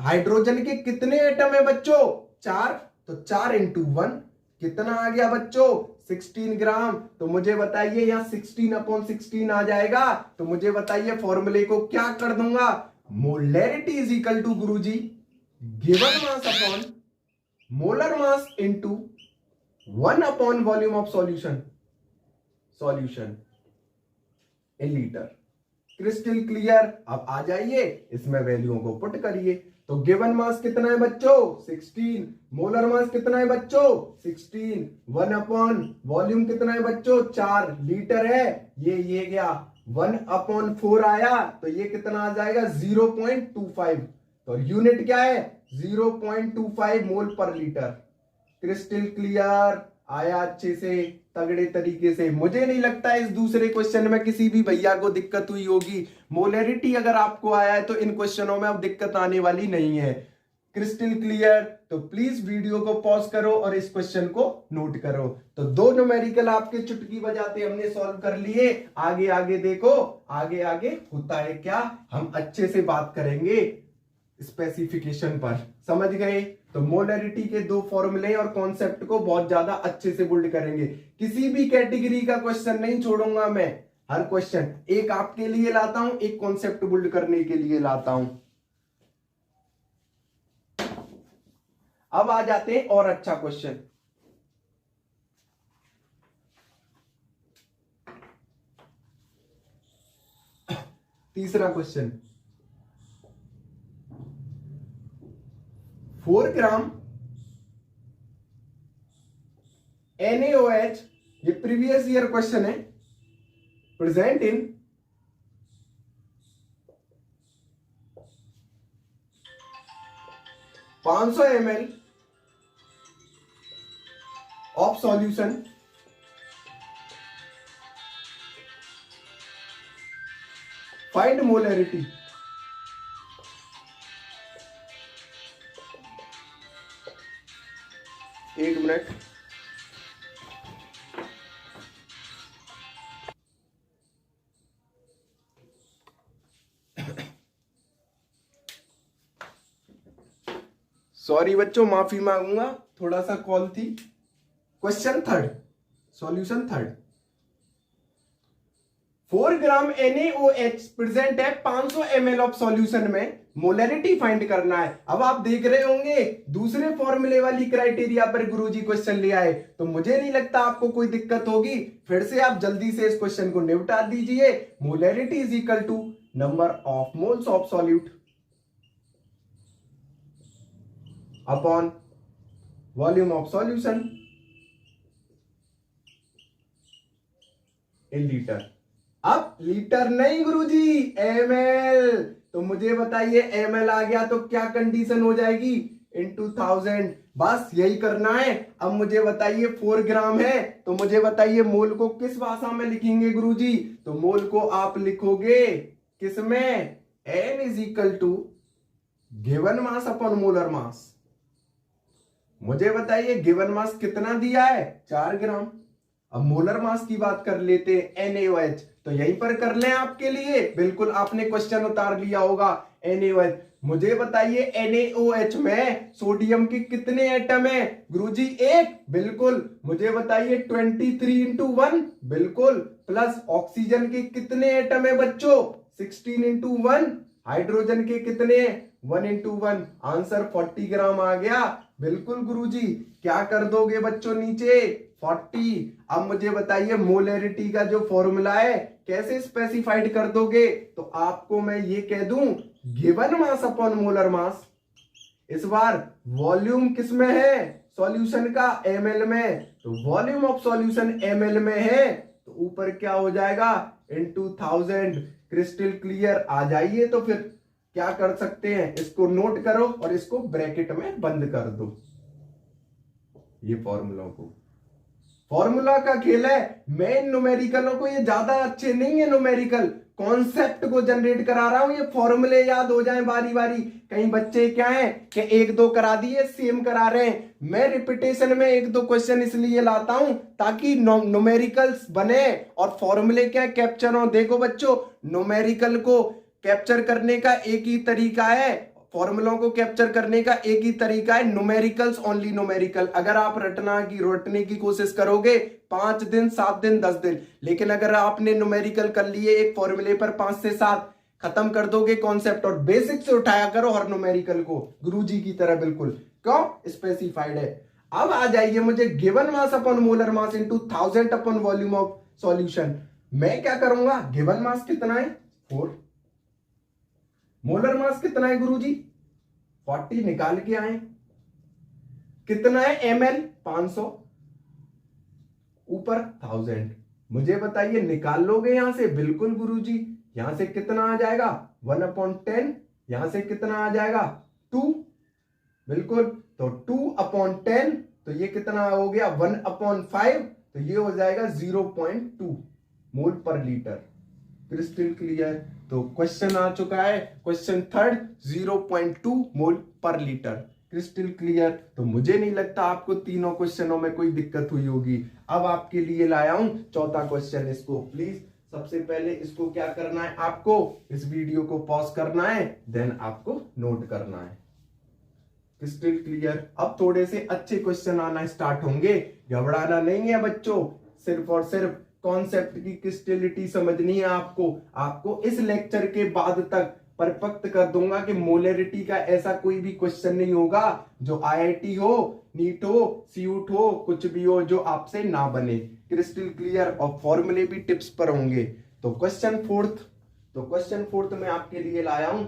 हाइड्रोजन के कितने एटम है बच्चों? 4, तो 4 × 1 कितना आ गया बच्चों? 16 ग्राम। तो मुझे बताइए यहां 16/16 आ जाएगा। तो मुझे बताइए फॉर्मूले को क्या कर दूंगा? मोलरिटी इज इक्वल टू गुरुजी given mass upon molar mass into 1 upon volume of solution in litre. Crystal clear? अब आ जाइए इसमें वैल्यूओं को पुट करिए। तो गिवन मास कितना है बच्चों? 16। मोलर मास कितना है बच्चों? 16। 1 अपॉन वॉल्यूम कितना है बच्चों? 4 लीटर है। ये गया 1/4 आया, तो ये कितना आ जाएगा? 0.25। तो यूनिट क्या है? 0.25 मोल पर लीटर। Crystal clear? आया अच्छे से, तगड़े तरीके से। मुझे नहीं लगता इस दूसरे क्वेश्चन में किसी भी भैया को दिक्कत हुई होगी। मोलरिटी अगर आपको आया है तो इन क्वेश्चनों में अब दिक्कत आने वाली नहीं है। Crystal clear? तो प्लीज वीडियो को पॉज करो और इस क्वेश्चन को नोट करो। तो 2 न्यूमेरिकल आपके चुटकी बजाते हमने सॉल्व कर लिए। आगे आगे देखो, आगे आगे होता है क्या, हम अच्छे से बात करेंगे स्पेसिफिकेशन पर। समझ गए? तो मोलरिटी के 2 फॉर्मूले और कॉन्सेप्ट को बहुत ज्यादा अच्छे से बिल्ड करेंगे। किसी भी कैटेगरी का क्वेश्चन नहीं छोड़ूंगा मैं। हर क्वेश्चन एक आपके लिए लाता हूं, एक कॉन्सेप्ट बिल्ड करने के लिए लाता हूं। अब आ जाते हैं और अच्छा क्वेश्चन। तीसरा क्वेश्चन, 4 ग्राम NaOH, ये प्रीवियस ईयर क्वेश्चन है, present in 500 ml of solution, find molarity. एक मिनट, सॉरी बच्चों, माफी मांगूंगा, थोड़ा सा कॉल थी। क्वेश्चन थर्ड, सॉल्यूशन थर्ड, 4 ग्राम NaOH प्रेजेंट है 500 ml ऑफ सॉल्यूशन में, मोलरिटी फाइंड करना है। अब आप देख रहे होंगे दूसरे फॉर्मूले वाली क्राइटेरिया पर गुरुजी क्वेश्चन ले आए, तो मुझे नहीं लगता आपको कोई दिक्कत होगी। फिर से आप जल्दी से इस क्वेश्चन को निपटा दीजिए। Molarity is equal to number of moles of solute upon volume of solution in litre. अब लीटर नहीं गुरुजी, ml, तो मुझे बताइए ml आ गया तो क्या कंडीशन हो जाएगी, इनटू 1000। बस यही करना है। अब मुझे बताइए 4 ग्राम है, तो मुझे बताइए मोल को किस भाषा में लिखेंगे गुरुजी, तो मोल को आप लिखोगे किसमें, n is equal to given mass upon molar mass. मुझे बताइए गिवन मास कितना दिया है, 4 ग्राम। अब मोलर मास की बात कर लेते हैं, NaOH, तो यहीं पर कर लें आपके लिए, बिल्कुल आपने क्वेश्चन उतार लिया होगा। NaOH, मुझे बताइए NaOH में सोडियम के कितने एटम है गुरुजी, 1, बिल्कुल। मुझे बताइए 23 इंटू 1, बिल्कुल, प्लस ऑक्सीजन के कितने एटम है बच्चों, 16 इंटू 1, हाइड्रोजन के कितने, 1 इंटू 1, आंसर 40 ग्राम आ गया। बिल्कुल गुरुजी, क्या कर दोगे बच्चों नीचे, 40। अब मुझे बताइए मोलरिटी का जो फॉर्मूला है कैसे स्पेसिफाइड कर दोगे, तो आपको मैं ये कह दूं given mass upon molar mass. इस बार वॉल्यूम किस में है, सॉल्यूशन का, ml में, तो वॉल्यूम ऑफ सॉल्यूशन ml में है, तो ऊपर क्या हो जाएगा, इनटू 1000। क्रिस्टल क्लियर, आ जाइए। तो फिर क्या कर सकते हैं, इसको नोट करो और इसको ब्रैकेट में बंद कर दो। ये फॉर्मूला को, फॉर्मूला का खेल है। मैं न्यूमेरिकलों को, ये ज्यादा अच्छे नहीं है न्यूमेरिकल, कॉन्सेप्ट को जनरेट करा रहा हूं, ये फॉर्मूले याद हो जाएं बारी बारी। कई बच्चे क्या है कि 1-2 करा दिए, सेम करा रहे हैं। मैं रिपीटेशन में 1-2 क्वेश्चन इसलिए लाता हूं ताकि न्यूमेरिकल्स बने और फॉर्मूले क्या कैप्चर हो। देखो बच्चों, न्यूमेरिकल को कैप्चर करने का एक ही तरीका है, फॉर्मूलों को कैप्चर करने का एक ही तरीका है, न्यूमेरिकल्स ओनली न्यूमेरिकल। अगर आप रटने की कोशिश करोगे 5 दिन 7 दिन 10 दिन, लेकिन अगर आपने न्यूमेरिकल कर लिए एक फॉर्मूले पर 5 से 7, खत्म कर दोगे कॉन्सेप्ट। और बेसिक से उठाया करो हर न्यूमेरिकल को, गुरुजी की तरह, बिल्कुल, क्यों, स्पेसिफाइड है। अब आ जाइए, मुझे given mass upon molar mass into 1000 upon volume of solution. मैं क्या करूंगा, गिवन मास कितना है, 4, मोलर मास कितना है गुरुजी, 40, निकाल के आए। कितना है ml, 500, ऊपर 1000। मुझे बताइए निकाल लोगे यहां से, बिल्कुल गुरुजी। यहां से कितना आ जाएगा, 1/10, यहां से कितना आ जाएगा, 2, बिल्कुल। तो 2/10, तो ये कितना हो गया, 1/5, तो ये हो जाएगा 0.2 मोल पर लीटर। Crystal clear. तो क्वेश्चन आ चुका है, क्वेश्चन थर्ड, 0.2 मोल पर लीटर। Crystal clear. तो मुझे नहीं लगता आपको तीनों क्वेश्चनों में कोई दिक्कत हुई होगी। अब आपके लिए लाया हूं चौथा क्वेश्चन। इसको प्लीज सबसे पहले इसको क्या करना है, आपको इस वीडियो को पॉज करना है, देन आपको नोट करना है। Crystal clear. अब थोड़े से अच्छे क्वेश्चन आना स्टार्ट होंगे, घबराना नहीं है बच्चों, सिर्फ और सिर्फ कॉन्सेप्ट की क्रिस्टलिटी समझनी है आपको इस लेक्चर के बाद तक परफेक्ट कर दूंगा कि मोलरिटी का ऐसा कोई भी क्वेश्चन नहीं होगा जो आईआईटी हो, नीट हो, सीयूट हो, कुछ भी हो, जो आपसे ना बने। Crystal clear. और फॉर्मूले भी टिप्स पर होंगे। तो क्वेश्चन फोर्थ में आपके लिए लाया हूं,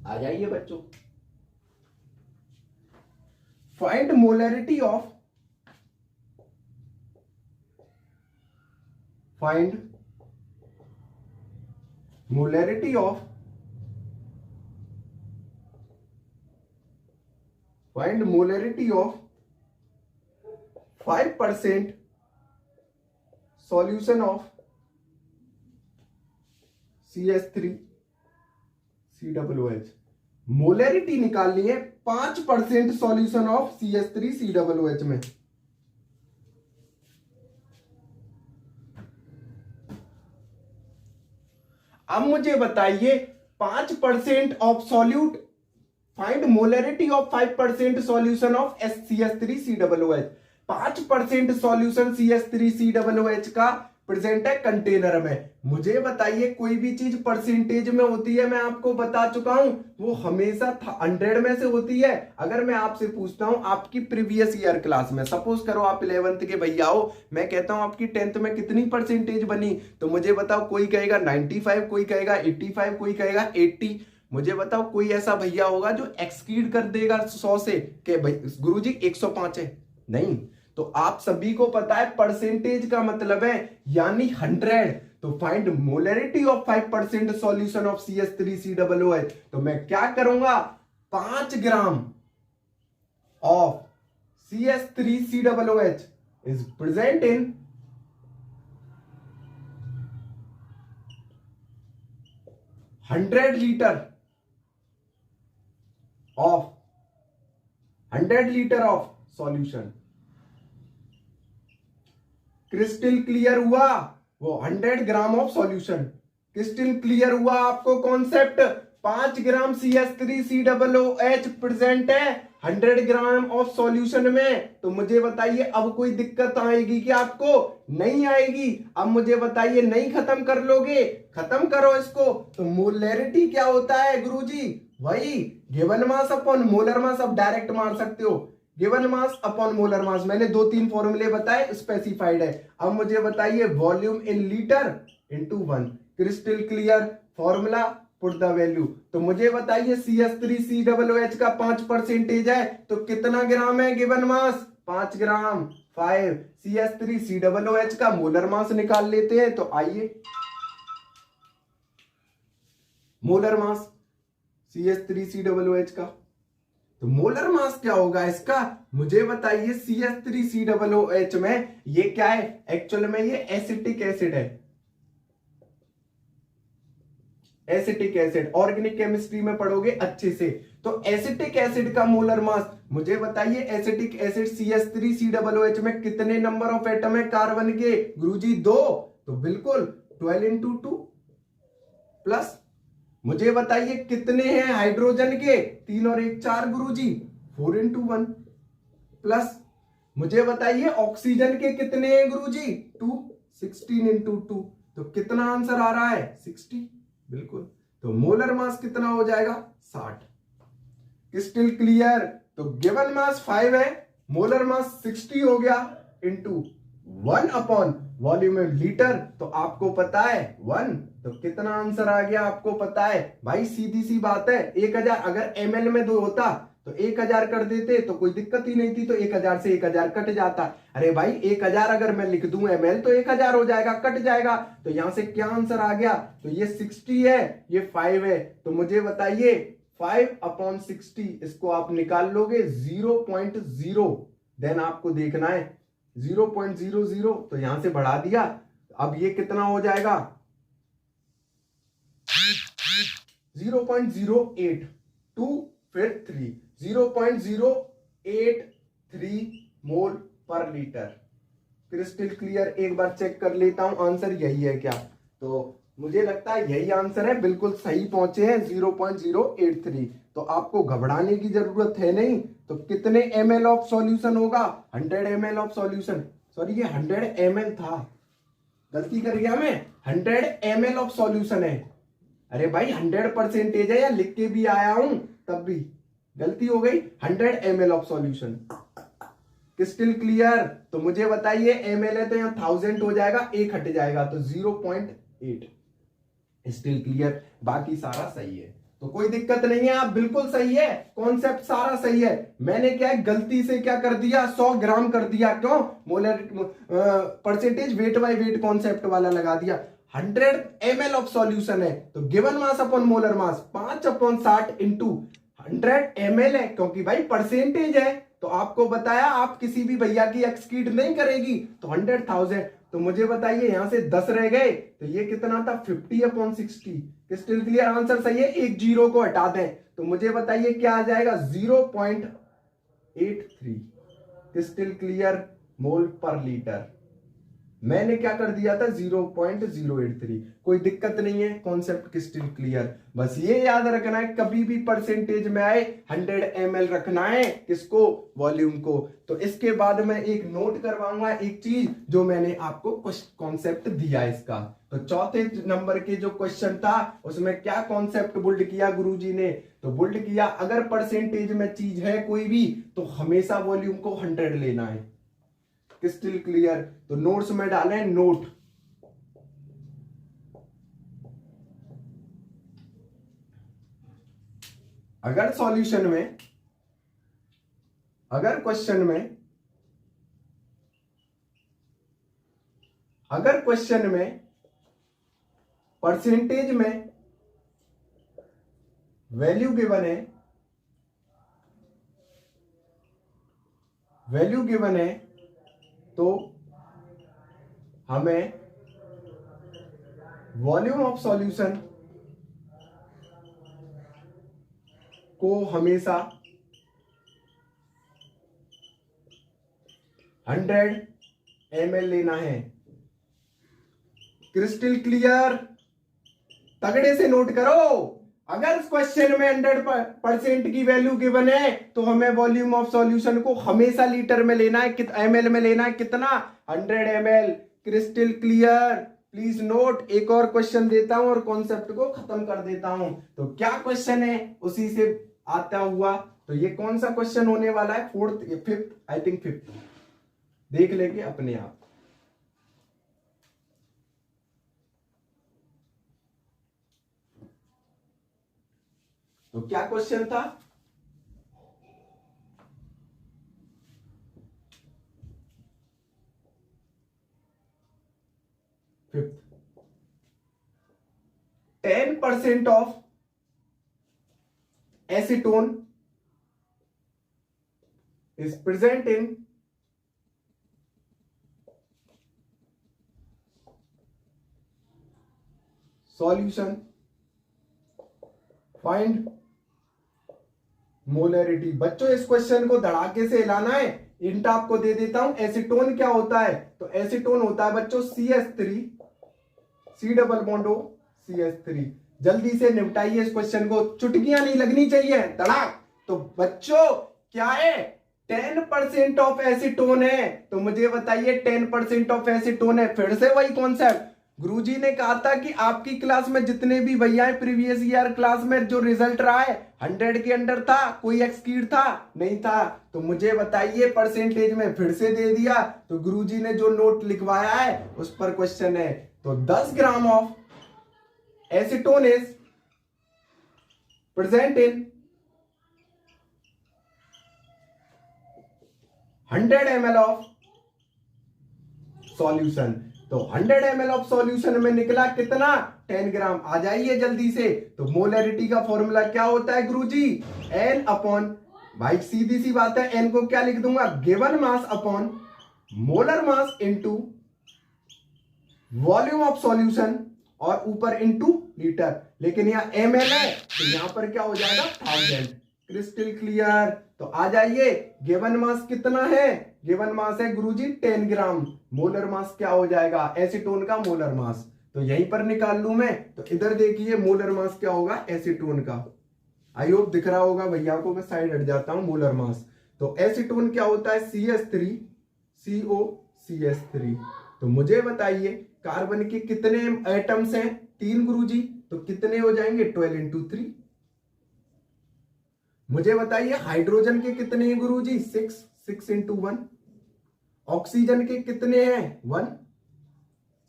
आ जाइए बच्चों। Find molarity of find molarity of 5% solution of CH3COOH। Molarity निकालनी है 5% सॉल्यूशन ऑफ CH3COOH में। अब मुझे बताइए 5% of solute, find molarity of 5% solution of CH3COOH। 5% solution CH3COOH का प्रेजेंट है कंटेनर में। मुझे बताइए कोई भी चीज परसेंटेज में होती है, मैं आपको बता चुका हूं, वो हमेशा 100 में से होती है। अगर मैं आपसे पूछता हूं आपकी प्रीवियस ईयर क्लास में, सपोज करो आप 11th के भैया हो, मैं कहता हूं आपकी 10th में कितनी परसेंटेज बनी, तो मुझे बताओ, कोई कहेगा 95, कोई कहेगा 85, कोई कहेगा 80। मुझे बताओ कोई ऐसा भैया होगा जो एक्ससीड कर देगा 100 से कि भाई गुरुजी 105 है? नहीं। तो आप सभी को पता है परसेंटेज का मतलब है यानी 100। तो find molarity of 5% solution of CH3COOH। तो मैं क्या करूंगा, 5 gram of CH3COOH is present in 100 litre of solution. Crystal clear हुआ? वो 100 gram of solution. Crystal clear हुआ आपको कॉन्सेप्ट? 5 ग्राम CH3COOH प्रेजेंट है 100 ग्राम ऑफ सॉल्यूशन में। तो मुझे बताइए अब कोई दिक्कत आएगी कि आपको? नहीं आएगी। अब मुझे बताइए नहीं खत्म कर लोगे? खत्म करो इसको। तो मोलैरिटी क्या होता है गुरुजी? वही गिवन मास अपॉन मोलर मास। अब डायरेक्ट मार सकते हो, गिवन मास अपॉन मोलर मास। मैंने 2-3 फॉर्मूले बताए, स्पेसिफाइड है। अब मुझे बताइए volume in litre into 1। Crystal clear formula, put the value. तो मुझे बताइए CH3COOH का 5% है तो कितना ग्राम है गिवन मास? 5 ग्राम। 5 CH3COOH का मोलर मास निकाल लेते हैं। तो आइए मोलर मास CH3COOH का, तो मोलर मास क्या होगा इसका? मुझे बताइए CH3COOH में ये क्या है? एक्चुअल में ये एसिटिक एसिड है। एसिटिक एसिड ऑर्गेनिक केमिस्ट्री में पढ़ोगे अच्छे से। तो एसिटिक एसिड का मोलर मास मुझे बताइए, एसिटिक एसिड CH3COOH में कितने नंबर ऑफ एटम है कार्बन के? गुरुजी 2। तो बिल्कुल 12 into 2 प्लस मुझे बताइए कितने हैं हाइड्रोजन के? 3 और 1 4 गुरुजी 4 into 1 प्लस मुझे बताइए ऑक्सीजन के कितने हैं गुरुजी? 2 16 into 2। तो कितना आंसर आ रहा है? 60। बिल्कुल। तो मोलर मास कितना हो जाएगा? 60। Crystal clear. तो गिवन मास 5 है, मोलर मास 60 हो गया into 1 upon volume in litre. तो आपको पता है 1। तो कितना आंसर आ गया आपको पता है? भाई सीधी सी बात है, 1000 अगर ml में 2 होता तो 1000 कर देते तो कोई दिक्कत ही नहीं थी। तो 1000 से 1000 कट जाता। अरे भाई 1000 अगर मैं लिख दूं ml तो 1000 हो जाएगा, कट जाएगा। तो यहां से क्या आंसर आ गया? तो ये 60 है, ये 5 है। तो मुझे बताइए 5/60 इसको आप निकाल लोगे 0.0। देन आपको देखना है 0.00, तो यहां से बढ़ा दिया। अब ये कितना हो जाएगा? 0.082 फिर 3, 0.083 मोल पर लीटर। Crystal clear. एक बार चेक कर लेता हूं आंसर यही है क्या? तो मुझे लगता है यही आंसर है, बिल्कुल सही पहुंचे हैं 0.083। तो आपको घबराने की जरूरत है नहीं। तो कितने ml ऑफ सॉल्यूशन होगा? 100 ml ऑफ सॉल्यूशन। सॉरी ये 100 ml था, गलती कर गया मैं। 100 ml ऑफ सॉल्यूशन है। अरे भाई 100% है, या लिख के भी आया हूं तब भी गलती हो गई। 100 ml of solution. Crystal clear. तो मुझे बताइए ml है तो यहां 1000 हो जाएगा, 1 हट जाएगा तो 0.8। स्टिल क्लियर, बाकी सारा सही है। तो तो कोई दिक्कत नहीं है, आप बिल्कुल सही है, कॉन्सेप्ट सारा सही है। मैंने क्या है गलती से क्या कर दिया, 100 ग्राम कर दिया, क्यों, molar percentage weight by weight concept वाला लगा दिया। 100 ml ऑफ सॉल्यूशन है तो गिवन मास अपॉन मोलर मास 5/60 इंटू 100 ml है, क्योंकि भाई परसेंटेज है। तो आपको बताया आप किसी भी भैया की एक्सकीड नहीं करेगी, तो 100,000। तो मुझे बताइए यहां से 10 रह गए, तो ये कितना था, 50/60। क्रिस्टल क्लियर, आंसर सही है, एक जीरो को हटा दें तो मुझे बताइए क्या आ जाएगा, 0.83 क्रिस्टल क्लियर मोल पर लीटर। मैंने क्या कर दिया था, 0.083। कोई दिक्कत नहीं है, कॉन्सेप्ट क्रिस्टल क्लियर। बस ये याद रखना है, कभी भी परसेंटेज में आए 100 ml रखना है, किसको, वॉल्यूम को। तो इसके बाद मैं एक नोट करवाऊंगा, एक चीज जो मैंने आपको कॉन्सेप्ट दिया इसका। तो चौथे नंबर के जो क्वेश्चन था उसमें क्या कॉन्सेप्ट बुल्ड किया गुरुजी ने, तो बुल्ड किया अगर परसेंटेज में चीज है कोई भी तो हमेशा वॉल्यूम को 100 लेना है। क्रिस्टल क्लियर, तो नोट्स में डालें नोट। अगर सॉल्यूशन में, अगर क्वेश्चन में, अगर क्वेश्चन में परसेंटेज में वैल्यू गिवन है, वैल्यू गिवन है, तो हमें वॉल्यूम ऑफ सॉल्यूशन को हमेशा 100 ml लेना है। क्रिस्टल क्लियर, तगड़े से नोट करो। अगर क्वेश्चन में 100% की वैल्यू गिवन है तो हमें वॉल्यूम ऑफ सॉल्यूशन को हमेशा लीटर में लेना है, ml में लेना है, कितना, 100 ml। Crystal clear, please note. एक और क्वेश्चन देता हूं और कॉन्सेप्ट को खत्म कर देता हूं। तो क्या क्वेश्चन है उसी से आता हुआ, तो ये कौन सा क्वेश्चन होने वाला है, fourth, fifth, I think fifth, देख लेंगे अपने आप। तो क्या क्वेश्चन था, fifth, 10% of acetone is present in solution, find molarity. बच्चों इस क्वेश्चन को धड़ाके से हिलाना है, इंट आपको दे देता हूं। एसीटोन क्या होता है, तो एसीटोन होता है बच्चों CH3, C double bond O CH3। जल्दी से निपटाइए इस क्वेश्चन को, चुटकियां नहीं लगनी चाहिए, धड़ाक। तो बच्चों क्या है, 10% ऑफ एसीटोन है, तो मुझे बताइए 10% ऑफ एसीटोन है। फिर से वही कॉन्सेप्ट, गुरुजी ने कहा था कि आपकी क्लास में जितने भी भैया प्रीवियस ईयर क्लास में जो रिजल्ट रहा है 100 के अंडर था, कोई एक्सकीड था, नहीं था। तो मुझे बताइए परसेंटेज में फिर से दे दिया, तो गुरुजी ने जो नोट लिखवाया है उस पर क्वेश्चन है। तो 10 gram of acetone is present in 100 ml of solution. तो 100 ml ऑफ सॉल्यूशन में निकला कितना, 10 ग्राम। आ जाइए जल्दी से। तो मोलरिटी का फॉर्मूला क्या होता है गुरुजी, N अपॉन, भाई सीधी सी बात है, N को क्या लिख दूंगा, given mass upon molar mass into volume of solution, और ऊपर इनटू लीटर। लेकिन यहाँ ml है तो यहां पर क्या हो जाएगा, 1000। Crystal clear. तो आ जाइए, गिवन मास कितना है, गिवन मास है गुरुजी 10 ग्राम। मोलर मास क्या हो जाएगा, एसीटोन का मोलर मास। तो यहीं पर निकाल लूं मैं। तो इधर देखिए मोलर मास क्या होगा एसीटोन का, आई होप दिख रहा होगा भैया को, मैं साइड हट जाता हूं। मोलर मास, तो एसीटोन क्या होता है, CH3 CO CH3। तो मुझे बताइए कार्बन के कितने एटम्स हैं, 3 गुरुजी, तो कितने हो जाएंगे, 12 into 3। मुझे बताइए हाइड्रोजन के कितने हैं गुरुजी, 6 into 1। ऑक्सीजन के कितने हैं, 1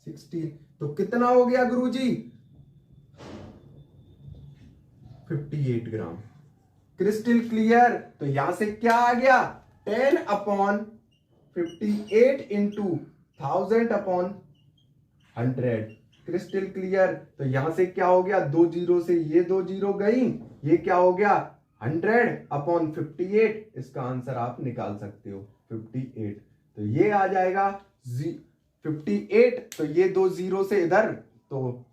16। तो कितना हो गया गुरुजी, 58 ग्राम। Crystal clear. तो यहां से क्या आ गया, 10/58 इंटू 1000/100। Crystal clear. तो यहां से क्या हो गया, 2 जीरो से ये 2 जीरो गई, ये क्या हो गया 100/58। इसका आंसर आप निकाल सकते हो 58। तो ये आ जाएगा 58। तो ये 2 जीरो से इधर, तो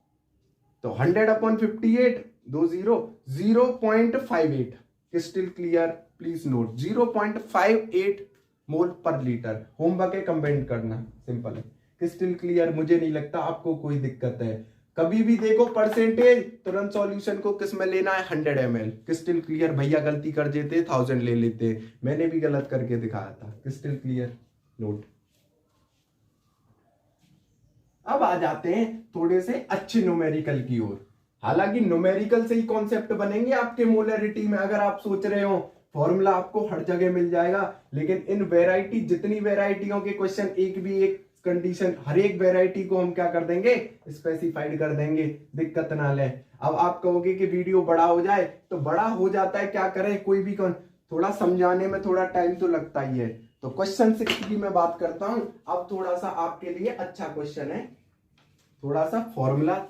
100/58, 2 zero 0.58। Crystal clear. Please note 0.58 मोल पर लीटर। होमवर्क है, कमेंट करना, सिंपल है। Crystal clear. मुझे नहीं लगता आपको कोई दिक्कत है। कभी भी देखो परसेंटेज, तुरंत सॉल्यूशन को किस में लेना है, 100 ml। Crystal clear. भैया गलती कर देते 1000 ले लेते, मैंने भी गलत करके दिखाया था। Crystal clear. नोट। अब आ जाते हैं थोड़े से अच्छे न्यूमेरिकल की ओर। हालांकि न्यूमेरिकल से ही कॉन्सेप्ट बनेंगे आपके मोलरिटी में। अगर आप सोच रहे हो फॉर्मूला आपको हर जगह मिल जाएगा, लेकिन इन वेराइटी, जितनी वेराइटियों के क्वेश्चन, एक कंडीशन, हर एक वेराइटी को हम क्या कर देंगे, स्पेसिफाइड कर देंगे, दिक्कत ना ले। अब आप कहोगे कि वीडियो बड़ा हो जाए, तो बड़ा हो जाता है, क्या करें, कोई भी थोड़ा समझाने में थोड़ा टाइम तो लगता ही है। तो क्वेश्चन 6 की मैं बात करता हूं। अब थोड़ा सा आपके लिए अच्छा क्वेश्चन है, थोड़ा सा फॉर्मूला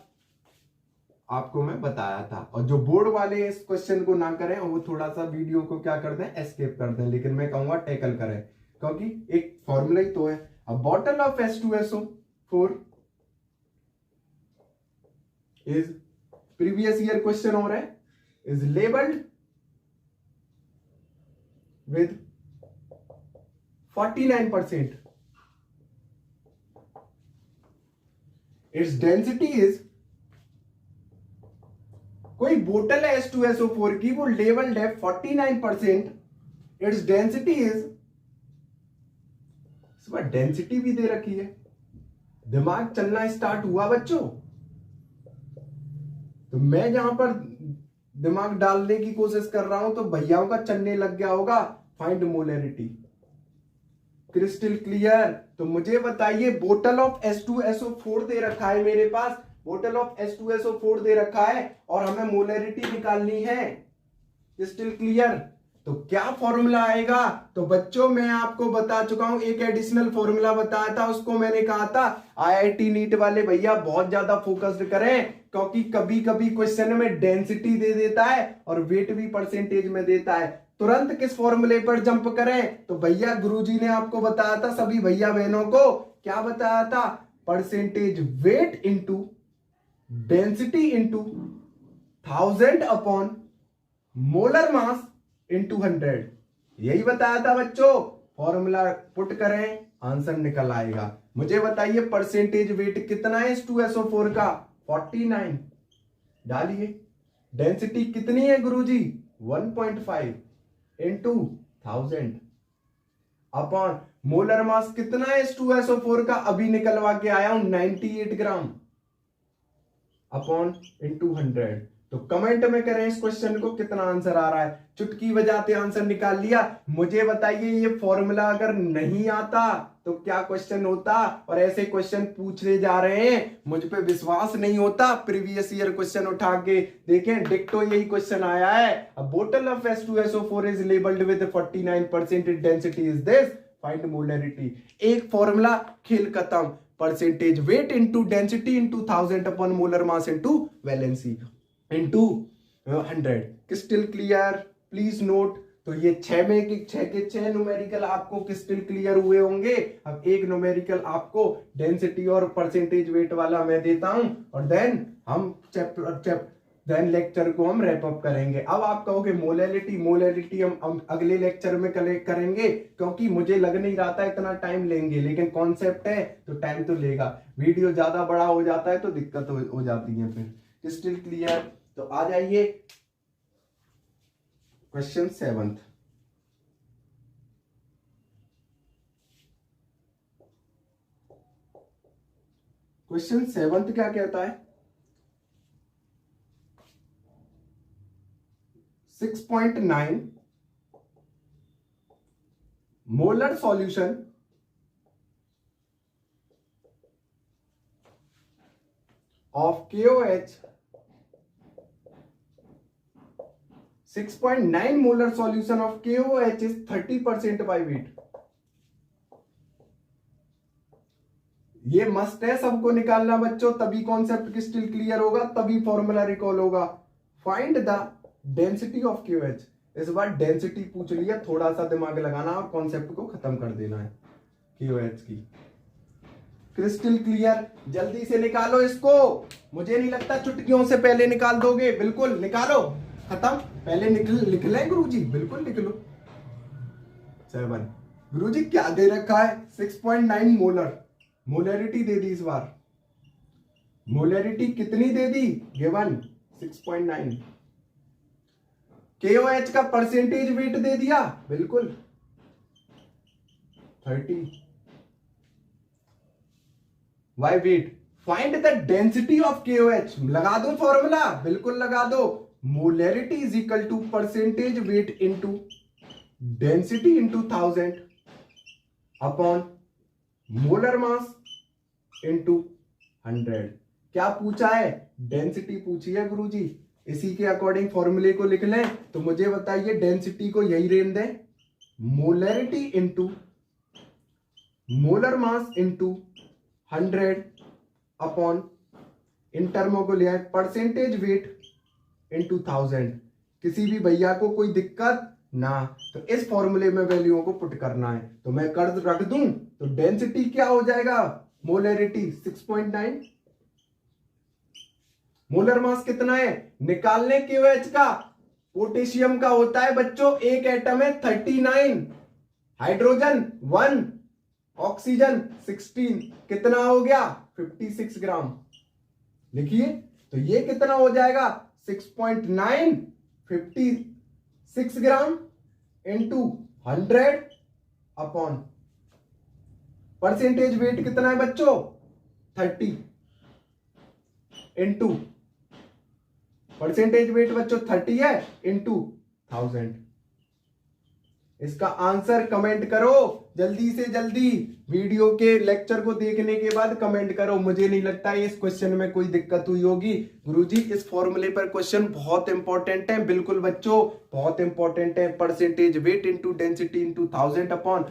आपको मैं बताया था, और जो बोर्ड वाले इस क्वेश्चन को ना करें वो थोड़ा सा वीडियो को क्या कर दें, एस्केप कर दें, लेकिन मैं कहूंगा टैकल करें, क्योंकि एक फॉर्मूला ही तो है। अ bottle of H2SO4 is, previous year question हो रहा है, is labelled with 49%, its density is, कोई बोतल है H2SO4 की, वो लेवल्ड है 49%, इट्स डेंसिटी इज, इस बार डेंसिटी भी दे रखी है। दिमाग चलना स्टार्ट हुआ बच्चों। तो मैं जहां पर दिमाग डालने की कोशिश कर रहा हूं, तो भैयाओं का चलने लग गया होगा। Find molarity. Crystal clear. तो मुझे बताइए, बोतल ऑफ H2SO4 दे रखा है मेरे पास, बोतल ऑफ H2SO4 दे रखा है, और हमें मोलरिटी निकालनी है। Crystal clear. तो क्या फॉर्मूला आएगा, तो बच्चों मैं आपको बता चुका हूं, एक एडिशनल फॉर्मूला बताया था, उसको मैंने कहा था आईआईटी नीट वाले भैया बहुत ज्यादा फोकस्ड करें, क्योंकि कभी कभी क्वेश्चन में डेंसिटी दे देता है और वेट भी परसेंटेज में देता है। तुरंत किस फॉर्मूले पर जंप करें, तो भैया गुरुजी ने आपको बताया था, सभी भैया बहनों को क्या बताया था, percentage weight into density into 1000/, molar mass into 100, यही बताया था बच्चों। फॉर्मूला पुट करें, आंसर निकल आएगा। मुझे बताइए परसेंटेज वेट कितना है H2SO4 का, 49, डालिए। डेंसिटी कितनी है गुरुजी, 1.5 इंटू 1000 अपॉन, मोलर मास कितना है H2SO4 का, अभी निकलवा के आया हूं 98 ग्राम, अपॉन इंटू 100। तो कमेंट में करें इस क्वेश्चन को कितना आंसर आ रहा है। चुटकी बजाते आंसर निकाल लिया। मुझे बताइए, ये फॉर्मूला अगर नहीं आता तो क्या क्वेश्चन होता, और ऐसे क्वेश्चन पूछने जा रहे हैं, मुझ पे विश्वास नहीं होता, प्रीवियस ईयर क्वेश्चन उठा के देखें, डिक्टो यही क्वेश्चन आया है। अ बोतल of H2SO4 is labelled with 49% density is this, find molarity. एक फॉर्मूला, खेल खत्म। Percentage weight into density into 1000/, molar mass into valency into 100। Crystal clear. Please note. तो ये 6 में के 6 न्यूमेरिकल आपको क्रिस्टल क्लियर हुए होंगे। अब एक न्यूमेरिकल आपको डेंसिटी और परसेंटेज वेट वाला मैं देता हूं, और देन हम देन लेक्चर को हम रैप अप करेंगे। अब आप कहोगे मोलरिटी हम अगले लेक्चर में करेंगे, क्योंकि मुझे लग नहीं रहा था इतना टाइम लेंगे, लेकिन कॉन्सेप्ट है तो टाइम तो लेगा। वीडियो ज्यादा बड़ा हो जाता है तो दिक्कत हो जाती है फिर। Crystal clear. तो आ जाइए क्वेश्चन 7। क्वेश्चन 7 क्या कहता है, 6.9 molar solution of KOH 6.9 molar solution of KOH is 30% by weight. ये मस्ट है सबको निकालना बच्चों, तभी कॉन्सेप्ट क्रिस्टल क्लियर होगा, तभी फॉर्मूला रिकॉल होगा। Find the density of KOH। इस बार डेंसिटी पूछ लिया, थोड़ा सा दिमाग लगाना और कॉन्सेप्ट को खत्म कर देना है KOH की। क्रिस्टल क्लियर, जल्दी से निकालो इसको, मुझे नहीं लगता चुटकियों से पहले निकाल दोगे, बिल्कुल निकालो, खत्म, पहले लिख लें गुरुजी, बिल्कुल लिख लो। 7 गुरुजी क्या दे रखा है, 6.9 मोलर, मोलरिटी दे दी इस बार, मोलरिटी कितनी दे दी, गिवन 6.9। KOH का परसेंटेज वेट दे दिया, बिल्कुल 30 by weight. Find the density of KOH, लगा दो फॉर्मूला, बिल्कुल लगा दो, molarity is equal to percentage weight into density into 1000 upon molar mass into 100। क्या पूछा है, डेंसिटी पूछी है गुरुजी, इसी के अकॉर्डिंग फॉर्मूले को लिख लें। तो मुझे बताइए डेंसिटी को यही रेन दें, molarity into molar mass into 100 upon, इन टर्मों को लिया है परसेंटेज वेट इंटू 1000। किसी भी भैया को कोई दिक्कत ना, तो इस फॉर्मूले में वैल्यूओं को पुट करना है, तो मैं कर रख दूं, तो डेंसिटी क्या हो जाएगा, मोलरिटी 6.9, मोलर मास कितना है निकालने KOH का, पोटेशियम का होता है बच्चों, एक एटम है 39, हाइड्रोजन 1, ऑक्सीजन 16, कितना हो गया 56 ग्राम। लिखिए तो ये कितना हो जाएगा 6.9 56 gram into 100 upon percentage wait कितना है बच्चों 30 इंटू परसेंटेज वेट बच्चों 30 है इंटू 1000। इसका आंसर कमेंट करो जल्दी से जल्दी, वीडियो के लेक्चर को देखने के बाद कमेंट करो। मुझे नहीं लगता इस क्वेश्चन में कोई दिक्कत हुई होगी। गुरुजी इस फॉर्मूले पर क्वेश्चन बहुत इंपॉर्टेंट है, बिल्कुल बच्चों बहुत इंपॉर्टेंट है। Percentage weight into density into 1000 upon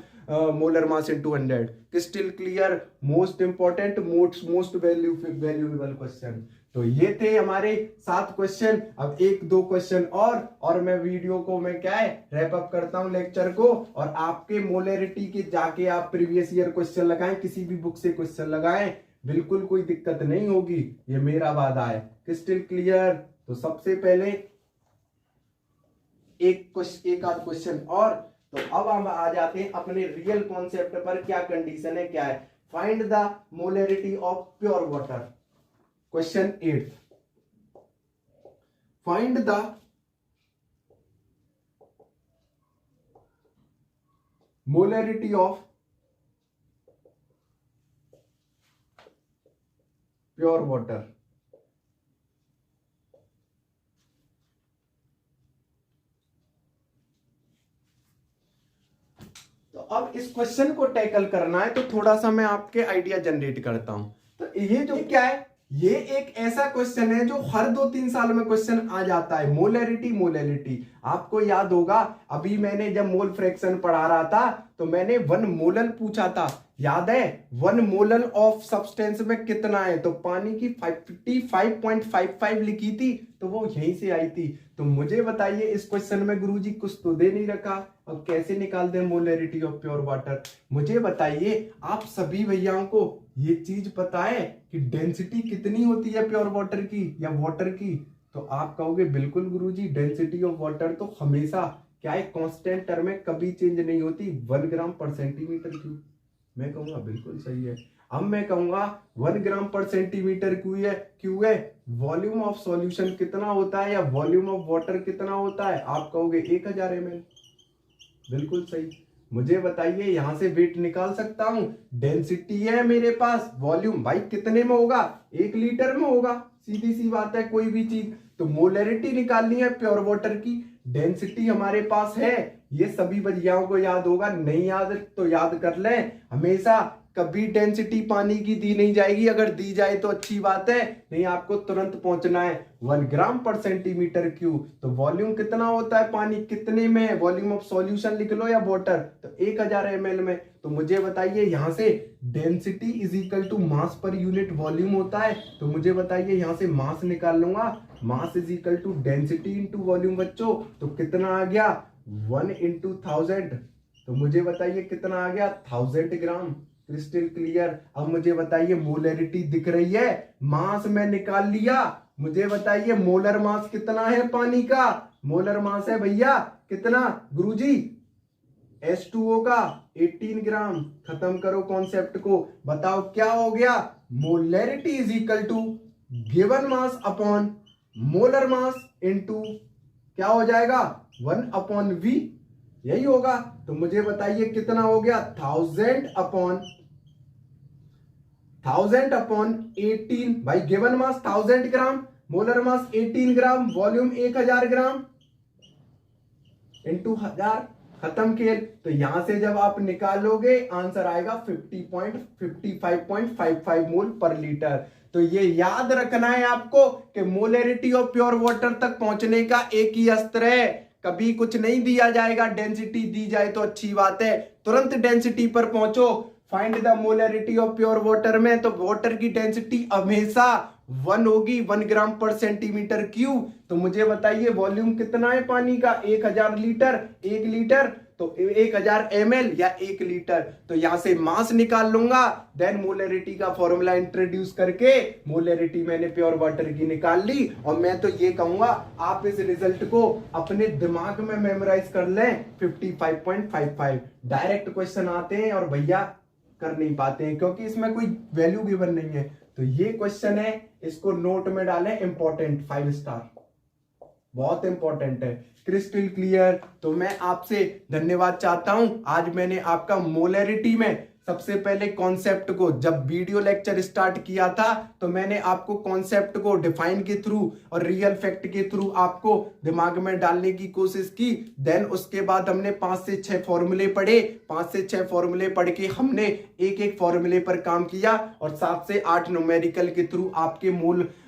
molar mass into 100, crystal clear, most important, most valuable question. तो ये थे हमारे 7 क्वेश्चन। अब 1-2 क्वेश्चन और मैं वीडियो को मैं क्या है रैप अप करता हूं लेक्चर को, और आपके मोलरिटी के जाके आप प्रीवियस ईयर क्वेश्चन लगाएं, किसी भी बुक से क्वेश्चन लगाएं, बिल्कुल कोई दिक्कत नहीं होगी, ये मेरा वादा है। Crystal clear. तो सबसे पहले एक आध क्वेश्चन और, तो अब हम आ जाते हैं अपने रियल कॉन्सेप्ट पर। क्या कंडीशन है, क्या है, find the molarity of pure water. Question 8, find the molarity of pure water. तो अब इस क्वेश्चन को टैकल करना है, तो थोड़ा सा मैं आपके आइडिया जनरेट करता हूं। तो ये जो क्या है, ये एक ऐसा क्वेश्चन है जो हर 2-3 साल में क्वेश्चन आ जाता है। मोलरिटी आपको याद होगा, अभी मैंने जब मोल फ्रैक्शन पढ़ा रहा था तो मैंने 1 मोलल पूछा था, याद है 1 मोलल ऑफ सब्सटेंस में कितना है, तो पानी की 55.55 लिखी थी, तो वो यहीं से आई थी। तो मुझे बताइए इस क्वेश्चन में गुरुजी कुछ तो दे नहीं रखा, अब कैसे निकाल दें मोलरिटी ऑफ प्योर वाटर। मुझे बताइए आप सभी भैयाओं को ये चीज पता है कि डेंसिटी कितनी होती है प्योर वाटर की या वाटर की, तो आप कहोगे बिल्कुल गुरुजी डेंसिटी ऑफ वाटर तो हमेशा क्या है कांस्टेंट टर्म में, कभी चेंज नहीं होती, 1 ग्राम पर सेंटीमीटर क्यूब। मैं कहूंगा बिल्कुल सही है। अब मैं कहूंगा 1 ग्राम पर सेंटीमीटर क्यूब है, वॉल्यूम ऑफ सॉल्यूशन कितना होता है या वॉल्यूम ऑफ वाटर कितना होता है, आप कहोगे 1000 ml। बिल्कुल सही। मुझे बताइए यहां से वेट निकाल सकता हूं, डेंसिटी है मेरे पास, वॉल्यूम भाई कितने में होगा, 1 लीटर में होगा, सीधी सी बात है कोई भी चीज। तो मोलरिटी निकालनी है प्योर वाटर की, डेंसिटी हमारे पास है, ये सभी भैयाओं को याद होगा, नहीं याद तो याद कर लें, हमेशा कभी डेंसिटी पानी की दी नहीं जाएगी, अगर दी जाए तो अच्छी बात है, नहीं आपको तुरंत पहुंचना है 1 ग्राम पर सेंटीमीटर क्यूब। तो वॉल्यूम कितना होता है पानी, कितने में, वॉल्यूम ऑफ सॉल्यूशन लिख लो या वाटर, तो 1000 ml में। तो मुझे बताइए यहां से density is equal to mass per unit volume होता है, तो मुझे बताइए यहां से मास निकाल लूंगा, mass is equal to density into volume बच्चों। तो कितना आ गया 1 इंटू 1000, तो मुझे बताइए कितना आ गया 1000 ग्राम। Crystal clear. अब मुझे बताइए मोलरिटी दिख रही है, मास में निकाल लिया, मुझे बताइए मोलर मास कितना है पानी का, मोलर मास है भैया कितना गुरुजी, H2O का 18 ग्राम। खत्म करो कॉन्सेप्ट को, बताओ क्या हो गया, molarity is equal to given mass upon molar mass into क्या हो जाएगा 1 अपॉन V, यही होगा। तो मुझे बताइए कितना हो गया 1000 अपॉन 18, भाई गिवन मास 1000 ग्राम, मोलर मास 18 ग्राम, वॉल्यूम 1000 ग्राम इंटू 1000। खत्म खेल। तो यहां से जब आप निकालोगे आंसर आएगा 55.55 मोल पर लीटर। तो ये याद रखना है आपको कि मोलरिटी ऑफ प्योर वाटर तक पहुंचने का एक ही अस्त्र है, कभी कुछ नहीं दिया जाएगा, डेंसिटी दी जाए तो अच्छी बात है, तुरंत डेंसिटी पर पहुंचो। Find the molarity of pure water में, तो वाटर की डेंसिटी हमेशा 1 होगी, 1 ग्राम पर सेंटीमीटर क्यूब। तो मुझे बताइए वॉल्यूम कितना है पानी का, 1000 लीटर, 1 लीटर तो 1000 ml या 1 लीटर। तो यहां से मास निकाल लूंगा, देन मोलरिटी का फॉर्मूला इंट्रोड्यूस करके मोलरिटी मैंने प्योर वाटर की निकाल ली। और मैं तो ये कहूंगा आप इस रिजल्ट को अपने दिमाग में मेमोराइज कर लें, 55.55। डायरेक्ट क्वेश्चन आते हैं और भैया कर नहीं पाते हैं क्योंकि इसमें कोई वैल्यू गिवन नहीं है। तो ये क्वेश्चन है, इसको नोट में डालें, इंपॉर्टेंट 5 स्टार, बहुत इंपॉर्टेंट है। Crystal clear. तो मैं आपसे धन्यवाद चाहता हूं, आज मैंने आपका मोलरिटी में सबसे पहले कॉन्सेप्ट को, जब वीडियो लेक्चर स्टार्ट किया था तो मैंने आपको कॉन्सेप्ट को डिफाइन के थ्रू और रियल फैक्ट के थ्रू आपको दिमाग में डालने की कोशिश की। देन उसके बाद हमने 5 से 6 फॉर्मूले पढ़े, 5 से 6 फॉर्मूले पढ़ के हमने एक एक फॉर्मूले पर काम किया और 7 से 8 न्यूमेरिकल के थ्रू आपके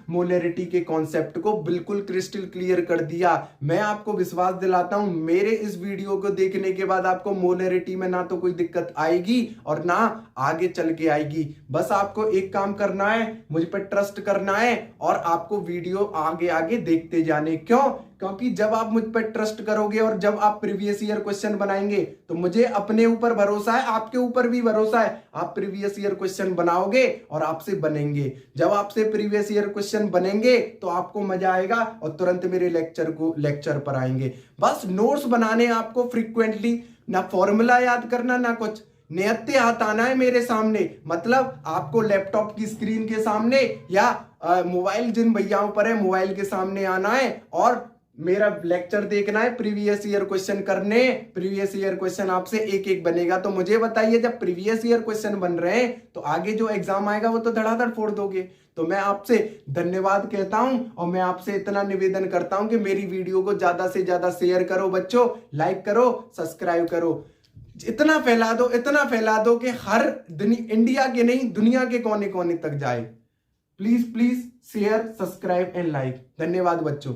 मोलरिटी के कॉन्सेप्ट को बिल्कुल क्रिस्टल क्लियर कर दिया। मैं आपको विश्वास दिलाता हूं मेरे इस वीडियो को देखने के बाद आपको मोलरिटी में ना तो कोई दिक्कत आएगी और ना आगे चल के आएगी। बस आपको एक काम करना है, मुझ पर ट्रस्ट करना है और आपको वीडियो आगे आगे देखते जाने। क्यों? क्योंकि जब आप मुझ पर ट्रस्ट करोगे और जब आप प्रीवियस ईयर क्वेश्चन बनाएंगे तो मुझे अपने ऊपर भरोसा है, आपके ऊपर भी भरोसा है, आप प्रीवियस ईयर क्वेश्चन बनाओगे और आपसे बनेंगे। जब आपसे प्रीवियस ईयर क्वेश्चन बनेंगे तो आपको मजा आएगा और तुरंत मेरे लेक्चर पर आएंगे। बस नोट्स बनाने आपको फ्रीक्वेंटली, ना फॉर्मूला याद करना ना कुछ, नियत्ते हाथ आना है मेरे सामने। मतलब आपको लैपटॉप की स्क्रीन के सामने या मोबाइल, जिन भैयाओं पर है मोबाइल के सामने आना है और मेरा लेक्चर देखना है, प्रीवियस ईयर क्वेश्चन करने। प्रीवियस ईयर क्वेश्चन आपसे एक एक बनेगा। तो मुझे बताइए जब प्रीवियस ईयर क्वेश्चन बन रहे हैं तो आगे जो एग्जाम आएगा वो तो धड़ाधड़ फोड़ दोगे। तो मैं आपसे धन्यवाद कहता हूं और मैं आपसे इतना निवेदन करता हूं कि मेरी वीडियो को ज्यादा से ज्यादा शेयर करो बच्चों, लाइक करो, सब्सक्राइब करो, इतना फैला दो कि हर इंडिया के नहीं दुनिया के कोने कोने तक जाए। Please please share, subscribe and like. धन्यवाद बच्चों।